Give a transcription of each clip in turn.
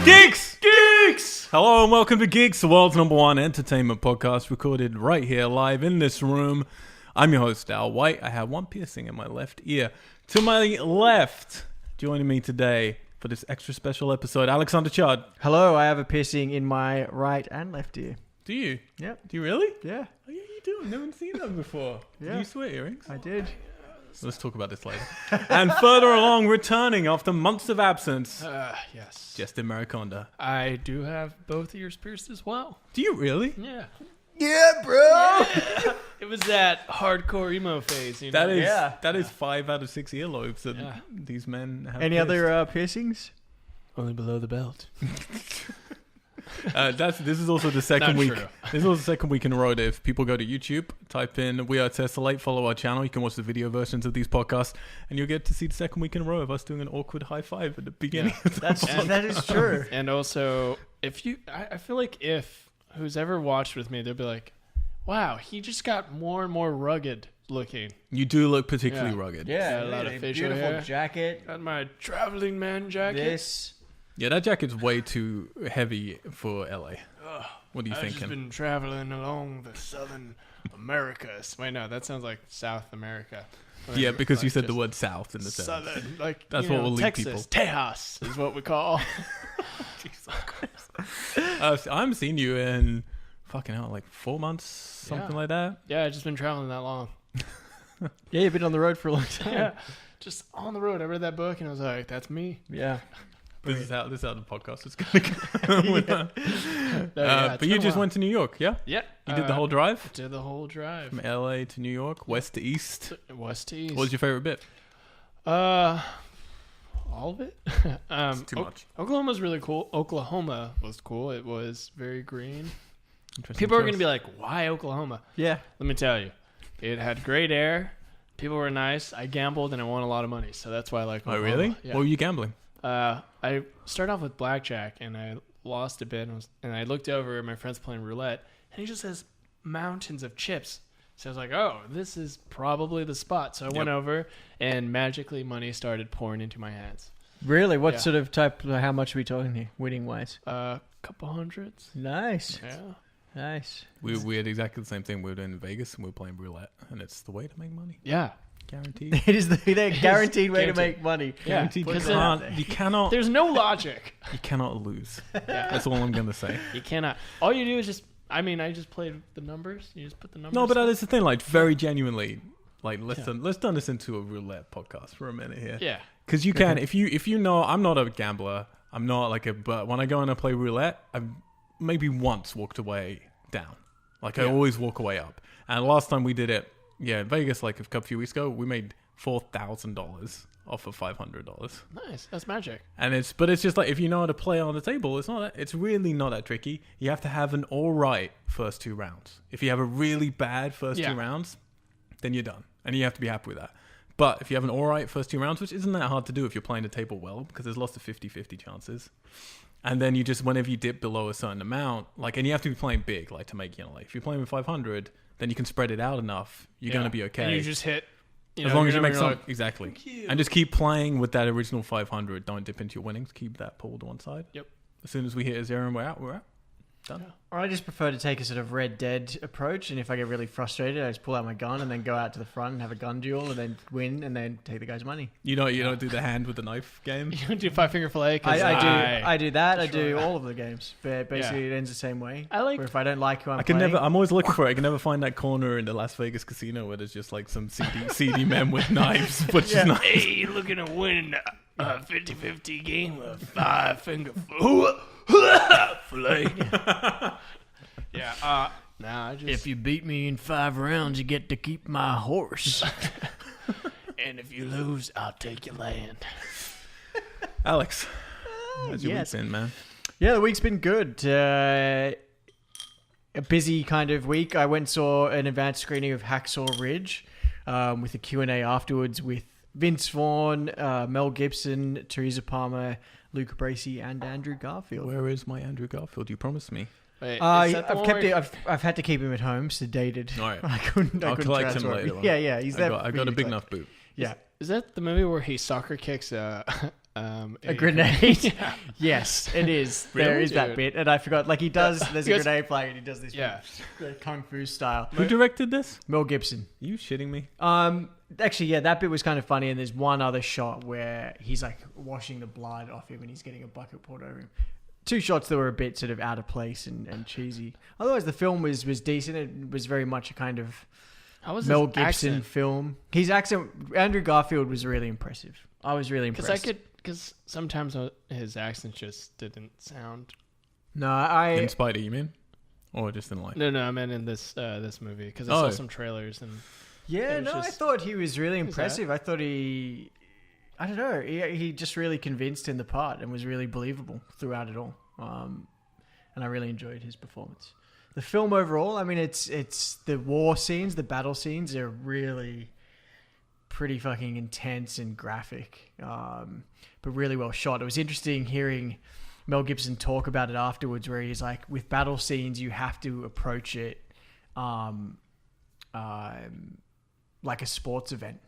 Geeks! Geeks! Hello and welcome to Geeks, the world's #1 entertainment podcast, recorded right here live in this room. I'm your host, Al White. I have one piercing in my left ear. To my left, joining me today for this extra special episode, Alexander Chud. Hello, I have a piercing in my right and left ear. Do you? Yep. Do you really? Yeah. Oh, yeah, you do. I've never seen that before. Yeah. Do you swear earrings? I did. Let's talk about this later. And further along, returning after months of absence, Yes. Justin Mariconda. I do have both ears pierced as well. Do you really? Yeah. Yeah, bro. It was that hardcore emo phase, you know? That is 5 out of 6 earlobes that these men have. Any other piercings? Only below the belt. This is also the second Not week. true. This is also the second week in a row that if people go to YouTube, type in "We Are Tessellate," follow our channel. You can watch the video versions of these podcasts, and you'll get to see the second week in a row of us doing an awkward high five at the beginning. Yeah. That is true. And also, I feel like if who's ever watched with me, they'll be like, wow, he just got more and more rugged looking. You do look particularly Yeah. rugged. Yeah, Got a lot of facial beautiful hair. jacket. Got my traveling man jacket. This. Yeah, that jacket's way too heavy for LA. What are you I've just thinking? been traveling along the southern Americas. Wait, no, that sounds like South America. Yeah, because you Like said the just word "south" in the sentence. southern, like That's you what know, will lead Texas, people. Tejas is what we call. I haven't seen you in fucking hell, like 4 months, something Yeah. like that. Yeah, I've just been traveling that long. Yeah, you've been on the road for a long time. Yeah, just on the road. I read that book and I was like, "That's me." Yeah. This is how the podcast is going to go. With that. It's But you been a just while. went to New York, yeah? Yeah, You did the whole drive Did the whole drive, from LA to New York, west to east. west to east. What was your favorite bit? all of it. It's too much. Oklahoma was really cool. Oklahoma was cool. It was very green. Interesting People are choice. going to be like, "Why Oklahoma?" Yeah. Let me tell you, it had great air. People were nice. I gambled and I won a lot of money, so that's why I like Oh, Oklahoma. really? Yeah. What were you gambling? I started off with blackjack and I lost a bit, and I looked over at my friend's playing roulette, and he just has mountains of chips. So I was like, "Oh, this is probably the spot." So I went over, and magically money started pouring into my hands. Really? What Yeah. sort of type? How much are we talking here? Winning wise. Couple hundreds. Nice. Yeah. Nice. We had exactly the same thing. We were in Vegas and we were playing roulette, and it's the way to make money. Yeah. Guaranteed. It is the guaranteed way to guaranteed. make money. Yeah. Guaranteed. Because You cannot. there's no logic. You cannot lose. Yeah. That's all I'm gonna say. You cannot. All you do is just. I mean, I just played the numbers. You just put the numbers. No, but down. that's the thing. Like, very genuinely, like, let's turn this into a roulette podcast for a minute here. Yeah. Because you can, if you know, I'm not a gambler. I'm not like but when I go in and play roulette, I've maybe once walked away down. Like, I always walk away up. And last time we did it, in Vegas, like a few weeks ago, we made $4,000 off of $500. Nice. That's magic. And it's just like, if you know how to play on the table, it's really not that tricky. You have to have an all right first 2 rounds. If you have a really bad first 2 rounds, then you're done. And you have to be happy with that. But if you have an all right first 2 rounds, which isn't that hard to do if you're playing the table well, because there's lots of 50-50 chances. And then you just, whenever you dip below a certain amount, like, and you have to be playing big, like, to make, like, if you're playing with 500, then you can spread it out enough. You're going to be okay. And you just hit. As long as you make some. some, Like, exactly. And just keep playing with that original 500. Don't dip into your winnings. Keep that pool to one side. Yep. As soon as we hit a 0 and we're out. Done. Yeah. Or I just prefer to take a sort of Red Dead approach, and if I get really frustrated, I just pull out my gun and then go out to the front and have a gun duel, and then win, and then take the guy's money. You don't do the hand with the knife game. You don't do 5-finger fillet. I do that. I Sure. do all of the games. But basically, it ends the same way. I like. Where if I don't like who I'm I'm always looking for it. I can never find that corner in the Las Vegas casino where there's just like some seedy men with knives, but just knives. Hey, you looking to win a 50-50 game of 5-finger fillet? Yeah. Nah, I just. if you beat me in 5 rounds, you get to keep my horse. And if you lose, I'll take your land. Alex, how's your week yes. been, man? Yeah, the week's been good. A busy kind of week. I went and saw an advanced screening of Hacksaw Ridge with a Q&A afterwards with Vince Vaughn, Mel Gibson, Teresa Palmer, Luca Bracey, and Andrew Garfield. Where is my Andrew Garfield? You promised me. Wait, I've had to keep him at home, sedated. All right. I couldn't I'll collect him transfer later on. Yeah, he's there. I got a big enough boot. Yeah. Is that the movie where he soccer kicks a grenade? Yeah. Yes, it is. Really? There is that Dude. bit, and I forgot. Like he does. There's He a goes- grenade flying, and he does this. Yeah. Kung Fu style. Who directed this? Mel Gibson. Are you shitting me? Actually, yeah, that bit was kind of funny. And there's one other shot where he's like washing the blood off him, and he's getting a bucket poured over him. Two shots that were a bit sort of out of place and cheesy. Otherwise, the film was decent. It was very much a kind of How was Mel his Gibson accent? film. His accent, Andrew Garfield, was really impressive. I was really impressed. Because sometimes his accent just didn't sound. No, In Spider, you mean? Or just in life? No, I meant in this movie because I Oh. saw some trailers and yeah, it was I just- thought he was really Who's that? impressive. I thought I don't know, he just really convinced in the part and was really believable throughout it all. And I really enjoyed his performance. The film overall, I mean, it's the war scenes, the battle scenes are really pretty fucking intense and graphic, but really well shot. It was interesting hearing Mel Gibson talk about it afterwards, where he's like, with battle scenes, you have to approach it like a sports event.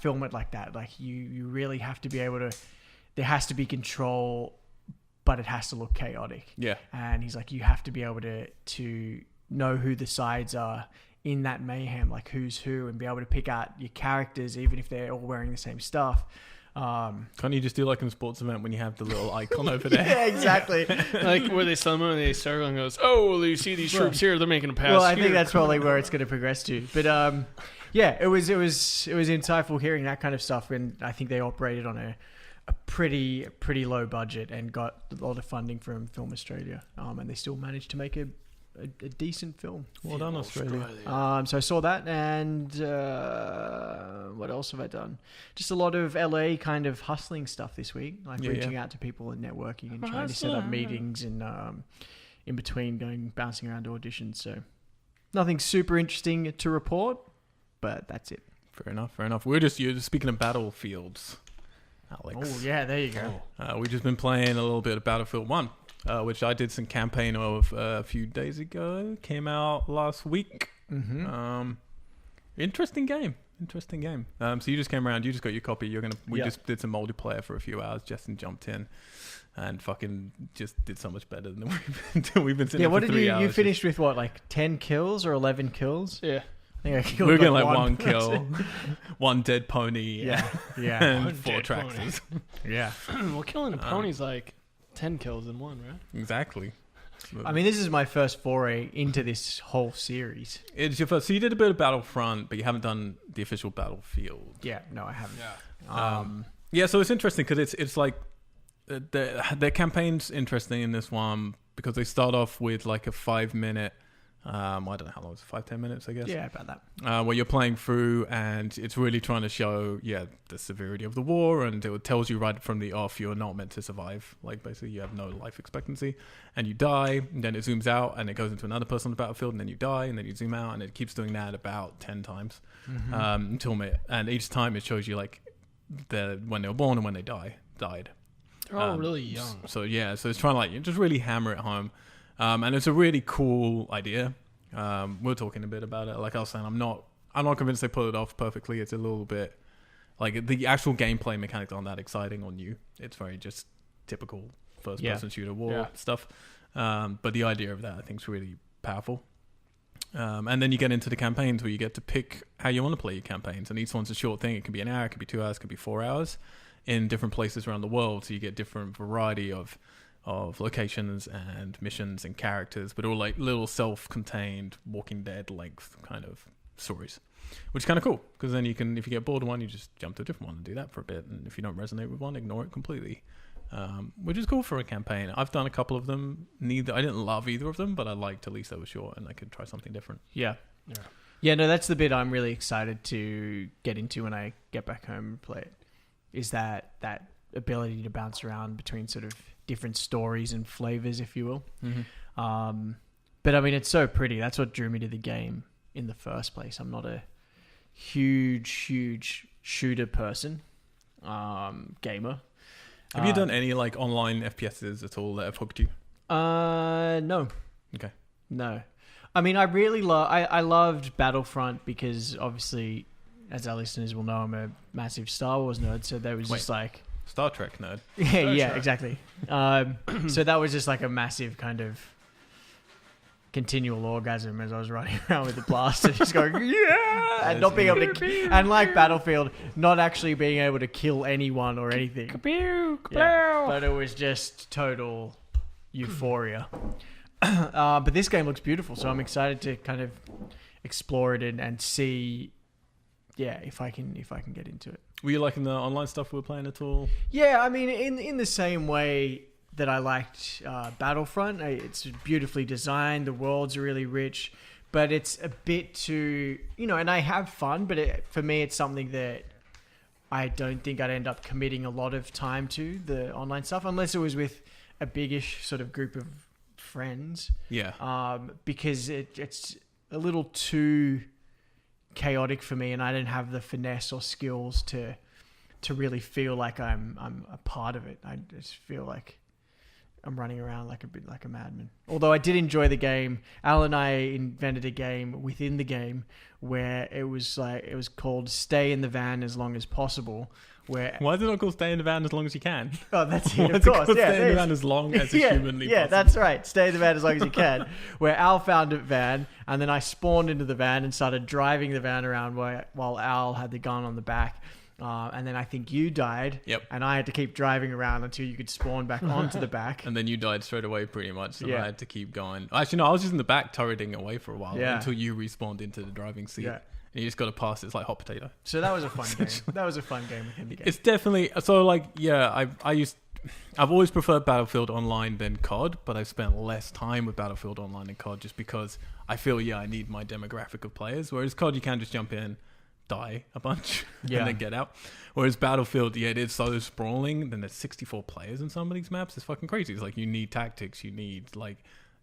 Film it like that. Like you really have to be able to. There has to be control, but it has to look chaotic. Yeah. And he's like, you have to be able to know who the sides are in that mayhem, like who's who, and be able to pick out your characters, even if they're all wearing the same stuff. Can't you just do like in a sports event when you have the little icon over there? Yeah, exactly. like where they summon and they circle and goes, oh, well, you see these troops here, they're making a pass. Well, I here. think that's probably where it's going to progress to. But yeah, it was insightful hearing that kind of stuff, and I think they operated on a pretty low budget and got a lot of funding from Film Australia, and they still managed to make a decent film. Well done, Australia. So I saw that, and what else have I done? Just a lot of LA kind of hustling stuff this week, like reaching out to people and networking and trying to set up meetings and in between bouncing around to auditions. So nothing super interesting to report, but that's it. Fair enough. You're just speaking of battlefields, Alex. Oh yeah, there you go. We've just been playing a little bit of Battlefield 1. Which I did some campaign of a few days ago. Came out last week. Mm-hmm. Interesting game. So you just came around. You just got your copy. We just did some multiplayer for a few hours. Justin jumped in and fucking just did so much better than we've been sitting. Yeah, what for did 3 you hours. finished with? What, like 10 kills or 11 kills? Yeah. I think I killed We were getting like one one kill, one dead pony, Yeah. and One 4 dead tractors. Yeah. Well, killing a pony's like 10 kills in one, right? Exactly. I mean, this is my first foray into this whole series. It's your first. So you did a bit of Battlefront, but you haven't done the official Battlefield. Yeah, no, I haven't. Yeah, so it's interesting because it's like their campaign's interesting in this one because they start off with like a 5-minute. I don't know how long it's 5-10 minutes, I guess. Yeah, about that. Where you're playing through, and it's really trying to show, the severity of the war, and it tells you right from the off you're not meant to survive. Like basically, you have no life expectancy, and you die. And then it zooms out, and it goes into another person on the battlefield, and then you die, and then you zoom out, and it keeps doing that about 10 times and each time it shows you like when they were born and when they died. They're all really young. So it's trying to like just really hammer it home. And it's a really cool idea. We're talking a bit about it. Like I was saying, I'm not convinced they pulled it off perfectly. It's a little bit like the actual gameplay mechanics aren't that exciting or new. It's very just typical first-person shooter war stuff. But the idea of that, I think, is really powerful. And then you get into the campaigns where you get to pick how you want to play your campaigns. And each one's a short thing. It could be an hour, it could be 2 hours, it could be 4 hours in different places around the world. So you get different variety of locations and missions and characters, but all like little self-contained Walking Dead length kind of stories, which is kind of cool because then you can, if you get bored of one, you just jump to a different one and do that for a bit, and if you don't resonate with one, ignore it completely, which is cool for a campaign. I've done a couple of them. I didn't love either of them, but I liked at least they were short and I could try something different. Yeah, no, that's the bit I'm really excited to get into when I get back home and play it, is that ability to bounce around between sort of different stories and flavors, if you will. But I mean, it's so pretty. That's what drew me to the game in the first place. I'm not a huge shooter person, gamer. Have you done any like online FPSs at all that have hooked you? No. Okay. No. I mean, I really I loved Battlefront because obviously as our listeners will know, I'm a massive Star Wars nerd, so there was just like Star Trek nerd. yeah, exactly. So that was just like a massive kind of continual orgasm as I was running around with the blaster, just going yeah, and not being able to, and like Battlefield, not actually being able to kill anyone or anything. Yeah, but it was just total euphoria. But this game looks beautiful, so I'm excited to kind of explore it and see, if I can get into it. Were you liking the online stuff we were playing at all? Yeah, I mean, in the same way that I liked Battlefront, it's beautifully designed. The worlds are really rich, but it's a bit too, and I have fun, but for me, it's something that I don't think I'd end up committing a lot of time to, the online stuff, unless it was with a biggish sort of group of friends. Yeah. Because it's a little too chaotic for me, and I don't have the finesse or skills to really feel like I'm a part of it. I just feel like I'm running around like a madman. Although I did enjoy the game. Al and I invented a game within the game where it was called Stay in the Van as Long as Possible. Why is it not called Stay in the Van as long as you can? Oh, that's it. Of course, Stay in the van as long as it's humanly possible. Yeah, that's right. Stay in the van as long as you can. Where Al found a van, and then I spawned into the van and started driving the van around while Al had the gun on the back. And then I think you died. Yep. And I had to keep driving around until you could spawn back onto the back. And then you died straight away, pretty much. So I had to keep going. Actually, no, I was just in the back turreting away for a while until you respawned into the driving seat. Yeah. And you just got to pass it. It's like hot potato. So that was a fun game. That was a fun game within the game. It's definitely so. I've always preferred Battlefield Online than COD, but I've spent less time with Battlefield Online than COD just because I feel I need my demographic of players. Whereas COD, you can just jump in, die a bunch, and then get out. Whereas Battlefield, it is so sprawling. Then there's 64 players in some of these maps. It's fucking crazy. It's like you need tactics. You need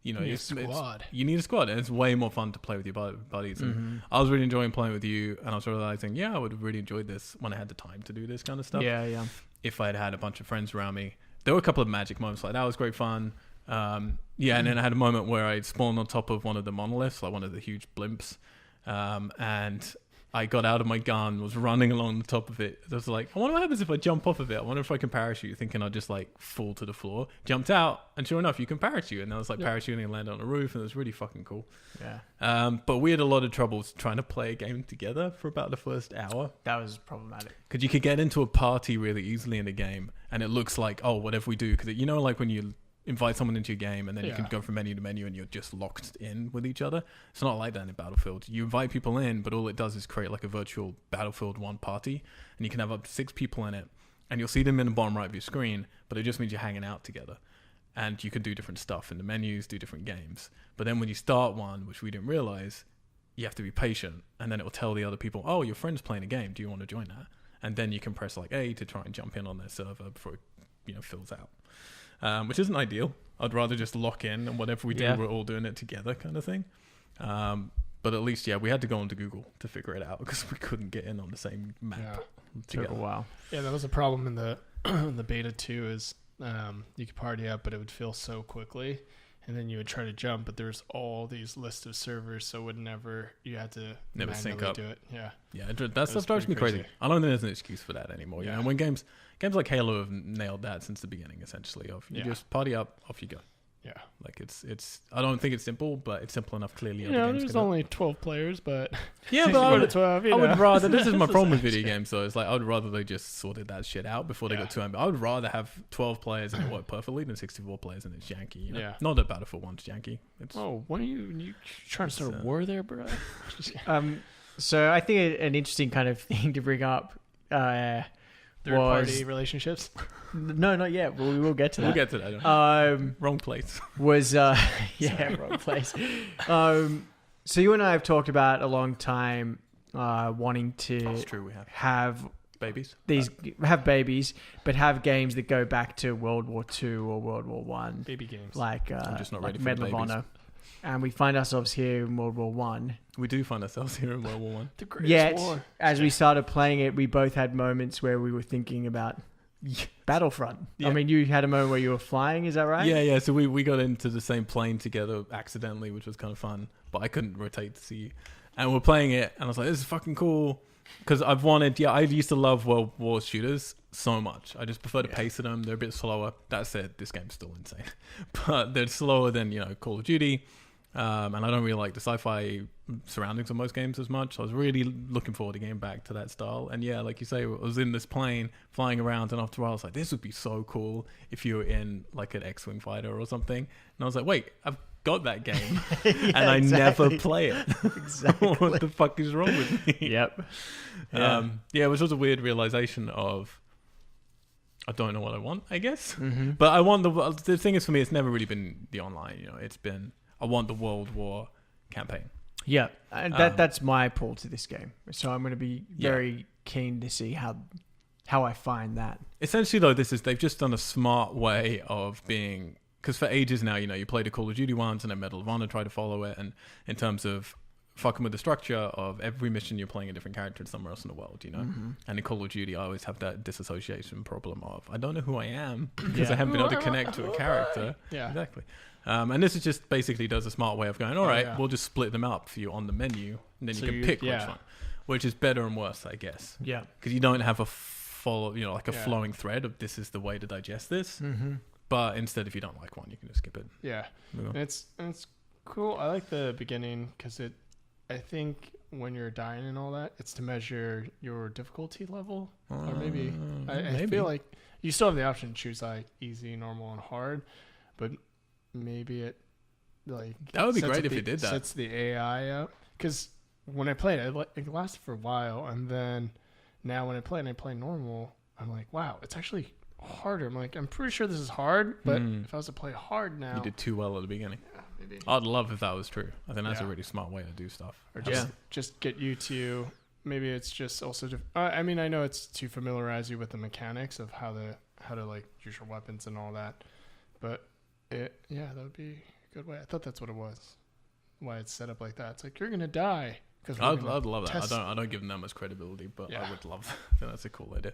you need a squad. You need a squad, and it's way more fun to play with your buddies. And I was really enjoying playing with you, and I was realizing, I would have really enjoyed this when I had the time to do this kind of stuff. Yeah. If I'd had a bunch of friends around me. There were a couple of magic moments like that was great fun. And then I had a moment where I spawned on top of one of the monoliths, like one of the huge blimps, and I got out of my gun, was running along the top of it. I was like, I wonder what happens if I jump off of it. I wonder if I can parachute, thinking I'd just fall to the floor. Jumped out, and sure enough, you can parachute. And I was parachuting and landed on the roof, and it was really fucking cool. Yeah. But we had a lot of trouble trying to play a game together for about the first hour. That was problematic. Because you could get into a party really easily in a game, and it looks like, whatever we do. Because like when you invite someone into your game and then you can go from menu to menu and you're just locked in with each other. It's not like that in Battlefield. You invite people in, but all it does is create like a virtual Battlefield 1 party, and you can have up to 6 people in it, and you'll see them in the bottom right of your screen, but it just means you're hanging out together. And you can do different stuff in the menus, do different games. But then when you start one, which we didn't realize, you have to be patient, and then it will tell the other people, your friend's playing a game, do you want to join that? And then you can press like A to try and jump in on their server before it fills out. Which isn't ideal. I'd rather just lock in, and whatever we do, we're all doing it together kind of thing. But at least, we had to go onto Google to figure it out because we couldn't get in on the same map together. Took a while. Yeah, that was a problem in the the beta too, is you could party up, but it would fill so quickly. And then you would try to jump, but there's all these lists of servers, so you had to never sync up. Do it. Yeah. Yeah, that stuff drives me crazy. I don't think there's an excuse for that anymore. Yeah. And when games like Halo have nailed that since the beginning, essentially, you just party up, off you go. Yeah. Like it's I don't think it's simple, but it's simple enough clearly. There's only 12 players, but but I would rather, this is my problem with video Yeah. games, though. It's like I would rather they just sorted that shit out before they got too ambitious. I would rather have 12 players and it worked perfectly than 64 players and it's janky. Yeah. Not that Battlefield 1's janky. When are you trying to start a war there, bro? So I think an interesting kind of thing to bring up Third-party relationships? No, not yet. Well, we will get to that. We'll get to that. Wrong place. Wrong place. So you and I have talked about a long time wanting to That's true, we have babies. Have babies, but have games that go back to World War II or World War One. Baby games. Like I'm just not ready for Medal babies. of Honor. And we find ourselves here in World War One. We do find ourselves here in World War One. The greatest Yet, war. as we started playing it, we both had moments where we were thinking about Battlefront. Yeah. I mean, you had a moment where you were flying, is that right? Yeah. So we got into the same plane together accidentally, which was kind of fun, but I couldn't rotate to see you. And we're playing it, and I was like, this is fucking cool. because I used to love World War shooters so much. I just prefer the pace of them. They're a bit slower. That said, this game's still insane, but they're slower than Call of Duty. And I don't really like the sci-fi surroundings of most games as much. So I was really looking forward to getting back to that style. And yeah, like you say, I was in this plane flying around, and after a while I was like, this would be so cool if you were in like an X-Wing fighter or something. And I was like, wait, I've got that game and I never play it. Exactly. What the fuck is wrong with me? Yep. It was just a weird realization of, I don't know what I want, I guess. Mm-hmm. But I want the thing is, for me, it's never really been the online, it's been, I want the World War campaign. Yeah, that's my pull to this game. So I'm going to be very keen to see how I find that. Essentially, though, they've just done a smart way of being, because for ages now, you play the Call of Duty ones and then Medal of Honor try to follow it, and in terms of fucking with the structure of every mission, you're playing a different character somewhere else in the world, Mm-hmm. And in Call of Duty, I always have that disassociation problem of, I don't know who I am because I haven't been able to connect to a character. Yeah, exactly. And this is just basically does a smart way of going, all right, we'll just split them up for you on the menu, and then you can pick which one, which is better and worse, I guess. Yeah, because you don't have a flowing thread of this is the way to digest this. Mm-hmm. But instead, if you don't like one, you can just skip it. Yeah, and it's cool. I like the beginning because I think when you're dying and all that, it's to measure your difficulty level, or maybe I feel like you still have the option to choose like easy, normal, and hard, but maybe it like that would be great if you did that. Sets the AI up, because when I played it lasted for a while, and then now when I play normal, I'm like, wow, it's actually harder. I'm like, I'm pretty sure this is hard, but if I was to play hard now, you did too well at the beginning. Yeah, maybe. I'd love if that was true. I think that's a really smart way to do stuff. Or just get you to, maybe it's just also to, I mean, I know it's to familiarize you with the mechanics of how to like use your weapons and all that, but that would be a good way. I thought that's what it was, why it's set up like that. It's like, you're gonna die. I'd love that. I don't give them that much credibility, but I would love that. I think that's a cool idea.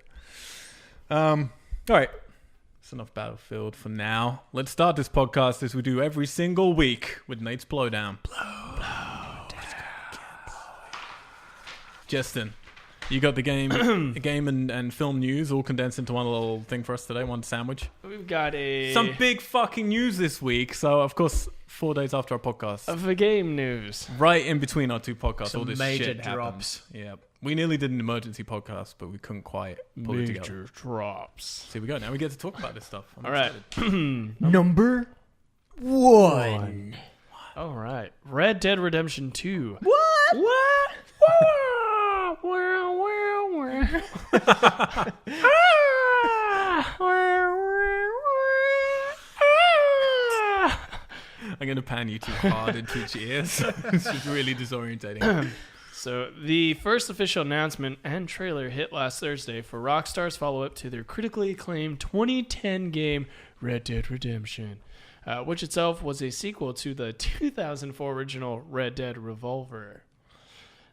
All right, that's enough Battlefield for now. Let's start this podcast as we do every single week with Nate's Blowdown. Justin, you got the game and film news all condensed into one little thing for us today, one sandwich. We've got some big fucking news this week. So, of course, 4 days after our podcast. Of the game news. Right in between our two podcasts, some all this major shit drops. Happened. Yeah. We nearly did an emergency podcast, but we couldn't quite pull it together. Major drops. So here we go. Now we get to talk about this stuff. All right. Number 1. All right. Red Dead Redemption 2. What? I'm going to pan you too hard into each ears. It's just really disorientating. So, the first official announcement and trailer hit last Thursday for Rockstar's follow-up to their critically acclaimed 2010 game, Red Dead Redemption, which itself was a sequel to the 2004 original Red Dead Revolver.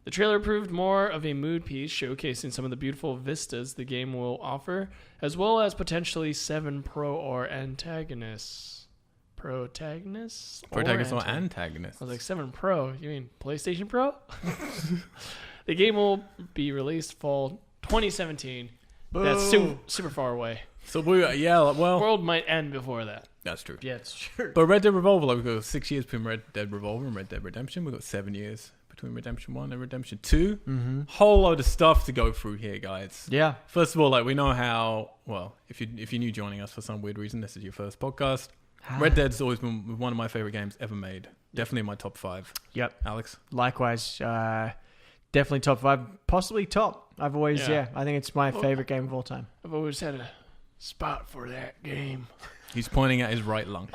The trailer proved more of a mood piece, showcasing some of the beautiful vistas the game will offer, as well as potentially 7 pro or antagonists. Protagonists or antagonists? I was like, 7 Pro? You mean PlayStation Pro? The game will be released fall 2017. Boo. That's super far away. So the world might end before that. That's true. Yeah, it's true. But Red Dead Revolver, we've got 6 years between Red Dead Revolver and Red Dead Redemption. We've got 7 years between Redemption 1 and Redemption 2. Mm-hmm. Whole load of stuff to go through here, guys. Yeah. First of all, we know how, if you're new joining us for some weird reason, this is your first podcast. Red Dead's always been one of my favorite games ever made. Definitely in my top 5. Yep. Alex? Likewise. Definitely top 5. Possibly top. I've always, I think it's my favorite game of all time. I've always had a spot for that game. He's pointing at his right lung.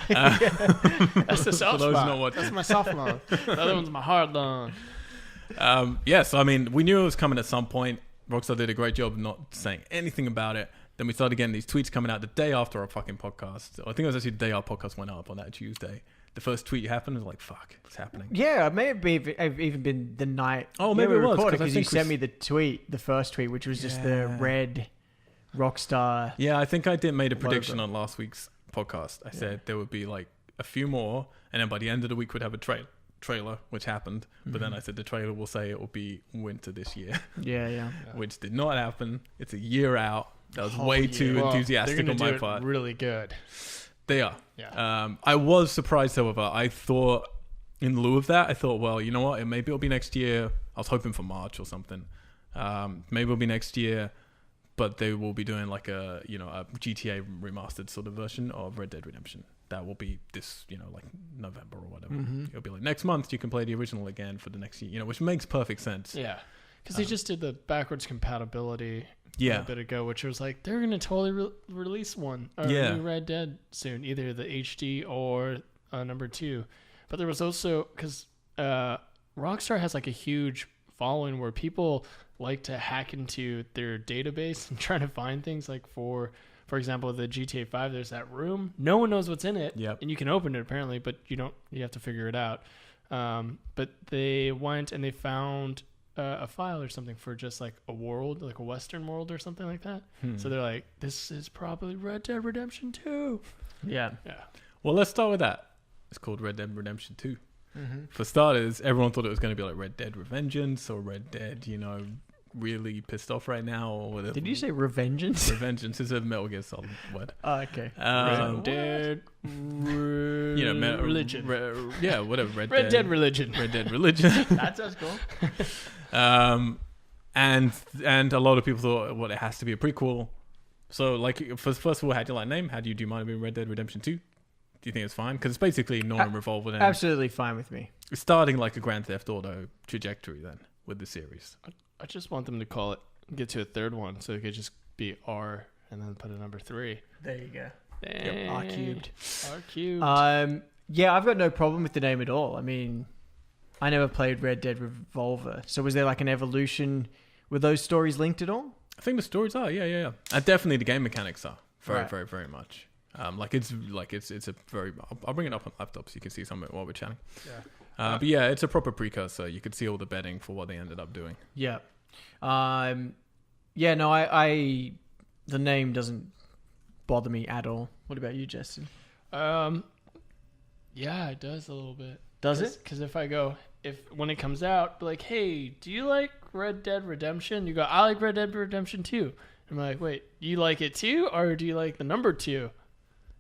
That's the soft spot. That's my soft lung. The other one's my hard lung. So, we knew it was coming at some point. Rockstar did a great job of not saying anything about it. Then we started getting these tweets coming out the day after our fucking podcast. I think it was actually the day our podcast went up on that Tuesday. The first tweet happened. I was like, fuck, what's happening? Yeah, it may have even been the night. Oh, maybe it was. Because you sent me the first tweet, which was just the red Rockstar. Yeah, I think I made a prediction on last week's podcast. I said there would be like a few more, and then by the end of the week we'd have a trailer. trailer, which happened. But then I said the trailer will say it will be winter this year, Yeah. which did not happen. It's a year out. That was Whole way year. too enthusiastic they're on gonna my do part. it really good. They are. Yeah. I was surprised, however. I thought, in lieu of that, I thought, well, you know what? Maybe it'll be next year. I was hoping for March or something. Maybe it'll be next year, but they will be doing like a GTA remastered sort of version of Red Dead Redemption. That will be this, like November or whatever. It'll be like next month you can play the original again for the next year, which makes perfect sense. Yeah. Because they just did the backwards compatibility Yeah. a bit ago, which was like they're going to totally release one. Or Yeah. new Red Dead soon, either the HD or number 2. But there was also, because Rockstar has like a huge following where people like to hack into their database and try to find things like for example, the GTA 5, there's that room. No one knows what's in it. Yep. And you can open it apparently, but you have to figure it out. But they went and they found a file or something for just like a world, like a Western world or something like that. So they're like, this is probably Red Dead Redemption 2. Yeah. Well, let's start with that. It's called Red Dead Redemption 2. For starters, everyone thought it was going to be like Red Dead Revengeance or Red Dead, really pissed off right now or whatever. Did you say Revengeance? Revengeance is a Metal Gear Solid word. Oh, okay. Red Dead Religion. Whatever. Red Dead Religion. Red Dead Religion. That sounds cool. And a lot of people thought, well, it has to be a prequel. So, like, first of all, how do you like name? Do you mind it being Red Dead Redemption 2? Do you think it's fine? Because it's basically non-revolving. Absolutely fine with me. It's starting like a Grand Theft Auto trajectory then with the series. I just want them to get to a third one so it could just be R and then put a number 3. There you go. Yep. R cubed. R cubed. Yeah, I've got no problem with the name at all. I mean, I never played Red Dead Revolver. So was there like an evolution? Were those stories linked at all? I think the stories are, yeah. And definitely the game mechanics are very, Right. very, very much. It's a very. I'll bring it up on laptop so you can see some of it while we're chatting. Yeah. But yeah, it's a proper precursor. You could see all the betting for what they ended up doing. Yeah. Yeah, no, I the name doesn't bother me at all. What about you, Justin? Yeah, it does a little bit. Does it? Because when it comes out, be like, hey, do you like Red Dead Redemption? You go, I like Red Dead Redemption 2. I'm like, wait, you like it too, or do you like the number 2?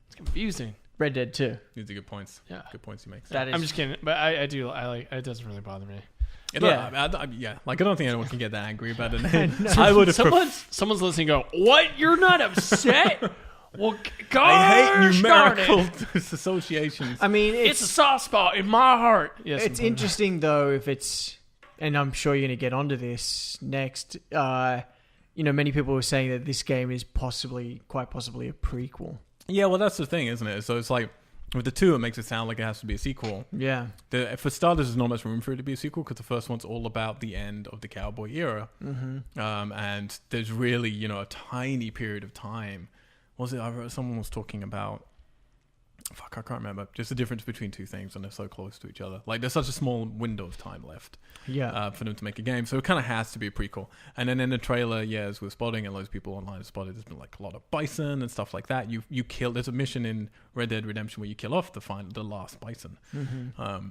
It's confusing. Red Dead 2. These are good points. Yeah. Good points you make. That is. I'm just kidding, but I do. I like. It doesn't really bother me. Yeah. Like, I don't think anyone can get that angry about it. I would have. Someone's listening. Go, what? You're not upset? Well, I hate gosh numerical darn it. associations. I mean, It's a soft spot in my heart. Yes, it's interesting though if it's, and I'm sure you're going to get onto this next. Many people were saying that this game is quite possibly a prequel. Yeah, well, that's the thing, isn't it? So it's like with the 2, it makes it sound like it has to be a sequel. Yeah. For starters, there's not much room for it to be a sequel because the first one's all about the end of the cowboy era, and there's really a tiny period of time. Someone was talking about. Fuck, I can't remember. Just the difference between two things, and they're so close to each other. Like, there's such a small window of time left for them to make a game. So it kind of has to be a prequel. And then in the trailer, as we're spotting, and loads of people online have spotted, there's been like a lot of bison and stuff like that. You kill. There's a mission in Red Dead Redemption where you kill off the last bison. Or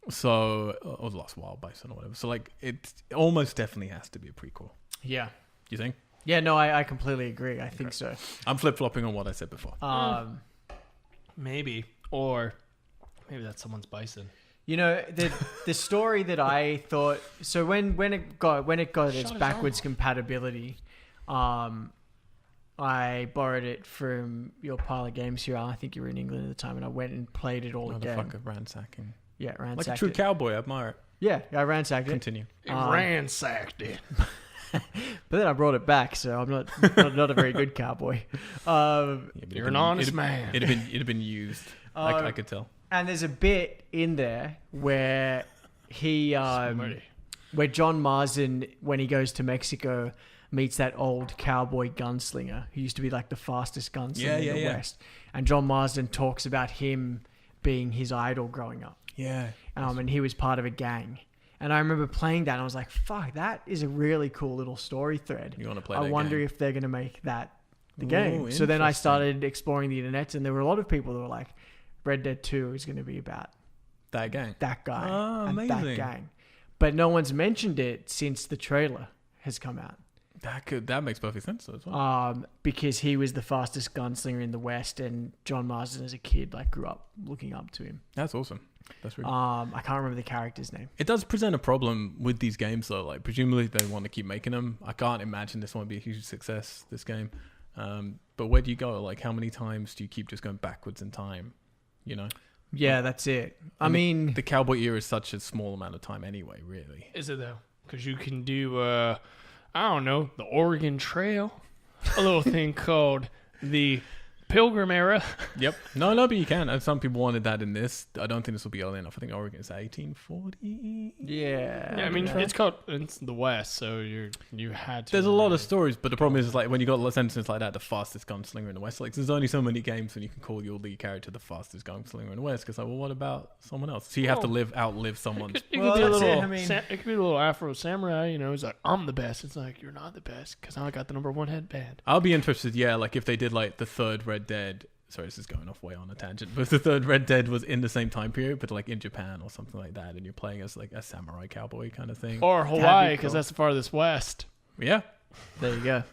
the last wild bison or whatever. So like, it almost definitely has to be a prequel. Yeah. You think? Yeah, no, I completely agree. I think so. I'm flip-flopping on what I said before. Maybe, or maybe that's someone's bison. The story that I thought. So when it got its backwards compatibility, I borrowed it from your pile of games here. I think you were in England at the time, and I went and played it all again. Motherfucker ransacking. Yeah, ransacked Like a true cowboy, I admire it. Yeah, I ransacked it. Continue. Ransacked it. But then I brought it back, so I'm not a very good cowboy. You're an honest man. It'd have been used. I could tell. And there's a bit in there where where John Marsden, when he goes to Mexico, meets that old cowboy gunslinger who used to be like the fastest gunslinger in the West. And John Marsden talks about him being his idol growing up. Yeah. And he was part of a gang. And I remember playing that and I was like, fuck, that is a really cool little story thread. You want to play I that wonder game? if they're going to make that the game. So then I started exploring the internet, and there were a lot of people that were like, Red Dead 2 is going to be about That gang. That guy. Oh, and amazing. that gang. But no one's mentioned it since the trailer has come out. That makes perfect sense as well. Because he was the fastest gunslinger in the West, and John Marsden as a kid grew up looking up to him. That's awesome. That's really I can't remember the character's name. It does present a problem with these games though. Like presumably they want to keep making them. I can't imagine this won't be a huge success, this game. But where do you go? Like how many times do you keep just going backwards in time? You know? Yeah, that's it. I mean, the cowboy era is such a small amount of time anyway, really. Is it though? Because you can do, I don't know, the Oregon Trail, a little thing called the Pilgrim era. Yep. No, but you can. And some people wanted that in this. I don't think this will be early enough. I think Oregon is 1840. yeah. I mean, it's the West, so you had to. There's a lot of stories, but the problem is like when you got sentences like that, the fastest gunslinger in the West. Like there's only so many games when you can call your lead character the fastest gunslinger in the West. Because like, well, what about someone else? So you have to outlive someone. It could be a little Afro samurai. You know, he's like, I'm the best. It's like you're not the best because I got the #1 headband. I'll be interested. Yeah, like if they did like the third Red Dead. Sorry, this is going off way on a tangent. But if the third Red Dead was in the same time period, but like in Japan or something like that, and you're playing as like a samurai cowboy kind of thing, or Hawaii because that's the farthest west. Yeah, there you go.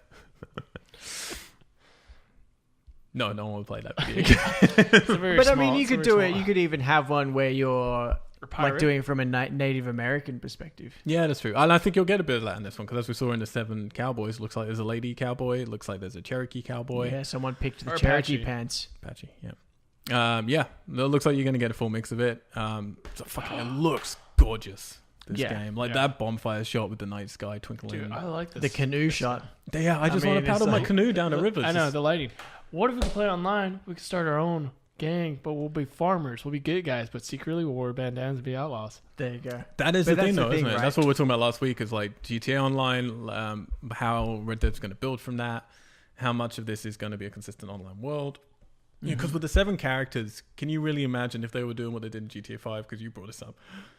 No one would play that video game. But I mean, you could do it. You could even have one where you're like doing it from a Native American perspective. Yeah, that's true. And I think you'll get a bit of that in this one because as we saw in the 7 Cowboys, looks like there's a lady cowboy. It looks like there's a Cherokee cowboy. Yeah, someone picked the Cherokee pants. Apache, yeah. Yeah, it looks like you're going to get a full mix of it. It looks gorgeous, this game. Like that bonfire shot with the night sky twinkling. Dude, I like this. The canoe shot. Yeah, I just want to paddle my canoe down the rivers. I know, the lighting. What if we could play online? We could start our own gang, but we'll be farmers. We'll be good guys, but secretly we'll wear bandanas and be outlaws. There you go. That is the thing, though, isn't it? Right? That's what we were talking about last week. Is like GTA Online, how Red Dead's going to build from that, how much of this is going to be a consistent online world. Yeah, because with the 7 characters, can you really imagine if they were doing what they did in GTA 5? Because you brought this up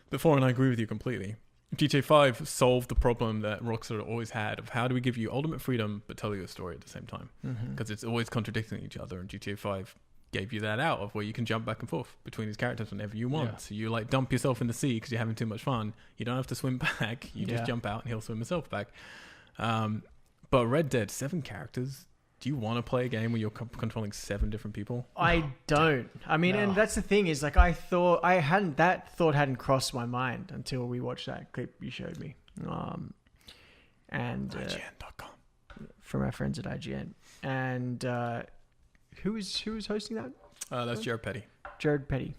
before, and I agree with you completely. GTA 5 solved the problem that Rockstar always had of how do we give you ultimate freedom but tell you a story at the same time, because it's always contradicting each other, and GTA 5 gave you that out of where you can jump back and forth between these characters whenever you want. So you like dump yourself in the sea because you're having too much fun. You don't have to swim back. You just jump out and he'll swim himself back. But Red Dead, 7 characters. Do you want to play a game where you're controlling 7 different people? I don't. I mean, and that's the thing is, like, that thought hadn't crossed my mind until we watched that clip you showed me. And IGN.com. From our friends at IGN. And who was hosting that? That's Jared Petty. Jared Petty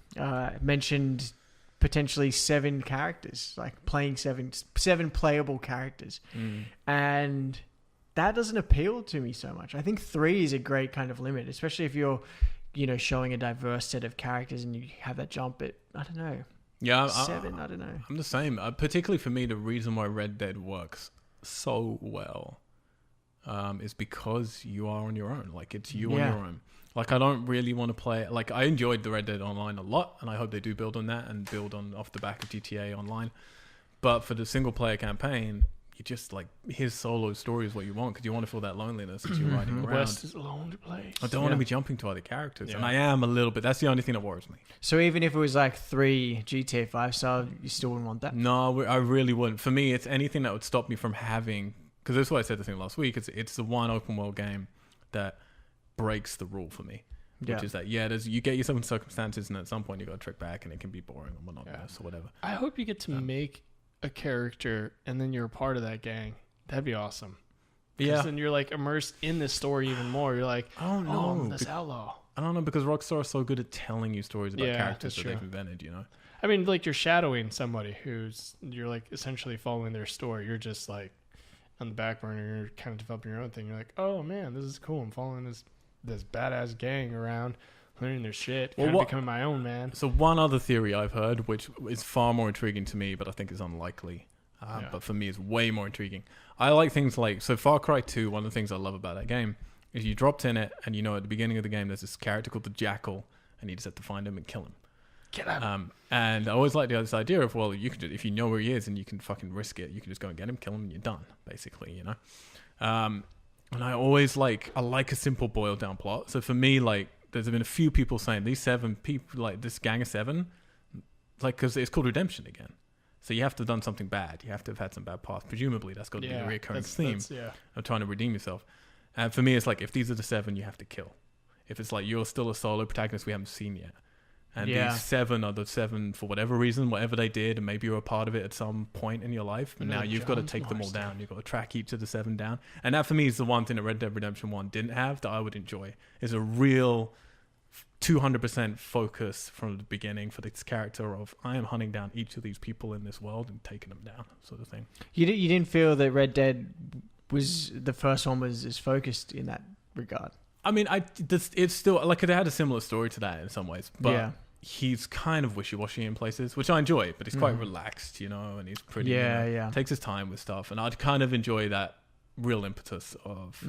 mentioned potentially 7 characters, like playing 7 playable characters, and that doesn't appeal to me so much. I think 3 is a great kind of limit, especially if you're, showing a diverse set of characters and you have that jump. But I don't know. Yeah, 7. I don't know. I'm the same. Particularly for me, the reason why Red Dead works so well is because you are on your own. Like it's you on your own. Like I don't really want to play. Like I enjoyed the Red Dead Online a lot, and I hope they do build on that and build on off the back of GTA Online. But for the single player campaign, you just like his solo story is what you want because you want to feel that loneliness as you're riding around. West is a lonely place. I don't want to be jumping to other characters, and I am a little bit. That's the only thing that worries me. So even if it was like 3 GTA 5 style, you still wouldn't want that? No, I really wouldn't. For me, it's anything that would stop me from having. Because that's what I said the thing last week. It's the one open world game that breaks the rule for me, which is that you get yourself in circumstances, and at some point you got to trick back, and it can be boring or monotonous or whatever. I hope you get to make a character and then you're a part of that gang. That'd be awesome. Yeah. Then you're like immersed in this story even more. You're like, I don't know, I'm this outlaw. I don't know, because Rockstar is so good at telling you stories about characters that they've invented, I mean, like you're shadowing somebody you're like essentially following their story. You're just like on the back burner, you're kind of developing your own thing. You're like, oh man, this is cool. I'm following this badass gang around, learning their shit, kind of becoming my own man. So one other theory I've heard, which is far more intriguing to me, but I think is unlikely. But for me, it's way more intriguing. I like things like, so Far Cry 2, one of the things I love about that game is you dropped in it, and at the beginning of the game, there's this character called the Jackal, and you just have to find him and kill him. Get him. And I always like this idea of, well, you can if you know where he is and you can fucking risk it, you can just go and get him, kill him, and you're done, basically, And I always like a simple boiled down plot. So for me, like, there's been a few people saying these 7 people, like this gang of 7, like, because it's called redemption again. So you have to have done something bad. You have to have had some bad past. Presumably, that's got to be the recurring theme of trying to redeem yourself. And for me, it's like, if these are the 7, you have to kill. If it's like you're still a solo protagonist we haven't seen yet, and these 7 are the 7 for whatever reason, whatever they did, and maybe you were a part of it at some point in your life, and now you've got to take them all down. You've got to track each of the 7 down. And that for me is the one thing that Red Dead Redemption 1 didn't have that I would enjoy, is a real 200% focus from the beginning for this character of, I am hunting down each of these people in this world and taking them down, sort of thing. You didn't feel that Red Dead was, the first one was as focused in that regard? I mean, it's still, like, it had a similar story to that in some ways, but he's kind of wishy-washy in places, which I enjoy, but he's quite relaxed, you know, and he's pretty, takes his time with stuff, and I'd kind of enjoy that real impetus of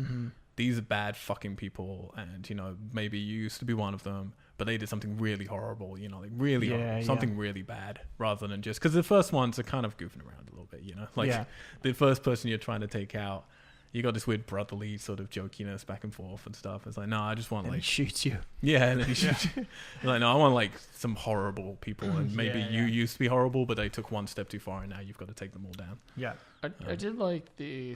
these are bad fucking people, and, you know, maybe you used to be one of them, but they did something really horrible, you know, like really horrible, something really bad, rather than just, because the first ones are kind of goofing around a little bit, you know, like the first person you're trying to take out, you got this weird brotherly sort of jokiness back and forth and stuff. It's like, no, I just want, like... he shoots you. Yeah, and then he shoots you. Like, no, I want, like, some horrible people. And maybe you used to be horrible, but they took one step too far, and now you've got to take them all down. Yeah. I did like I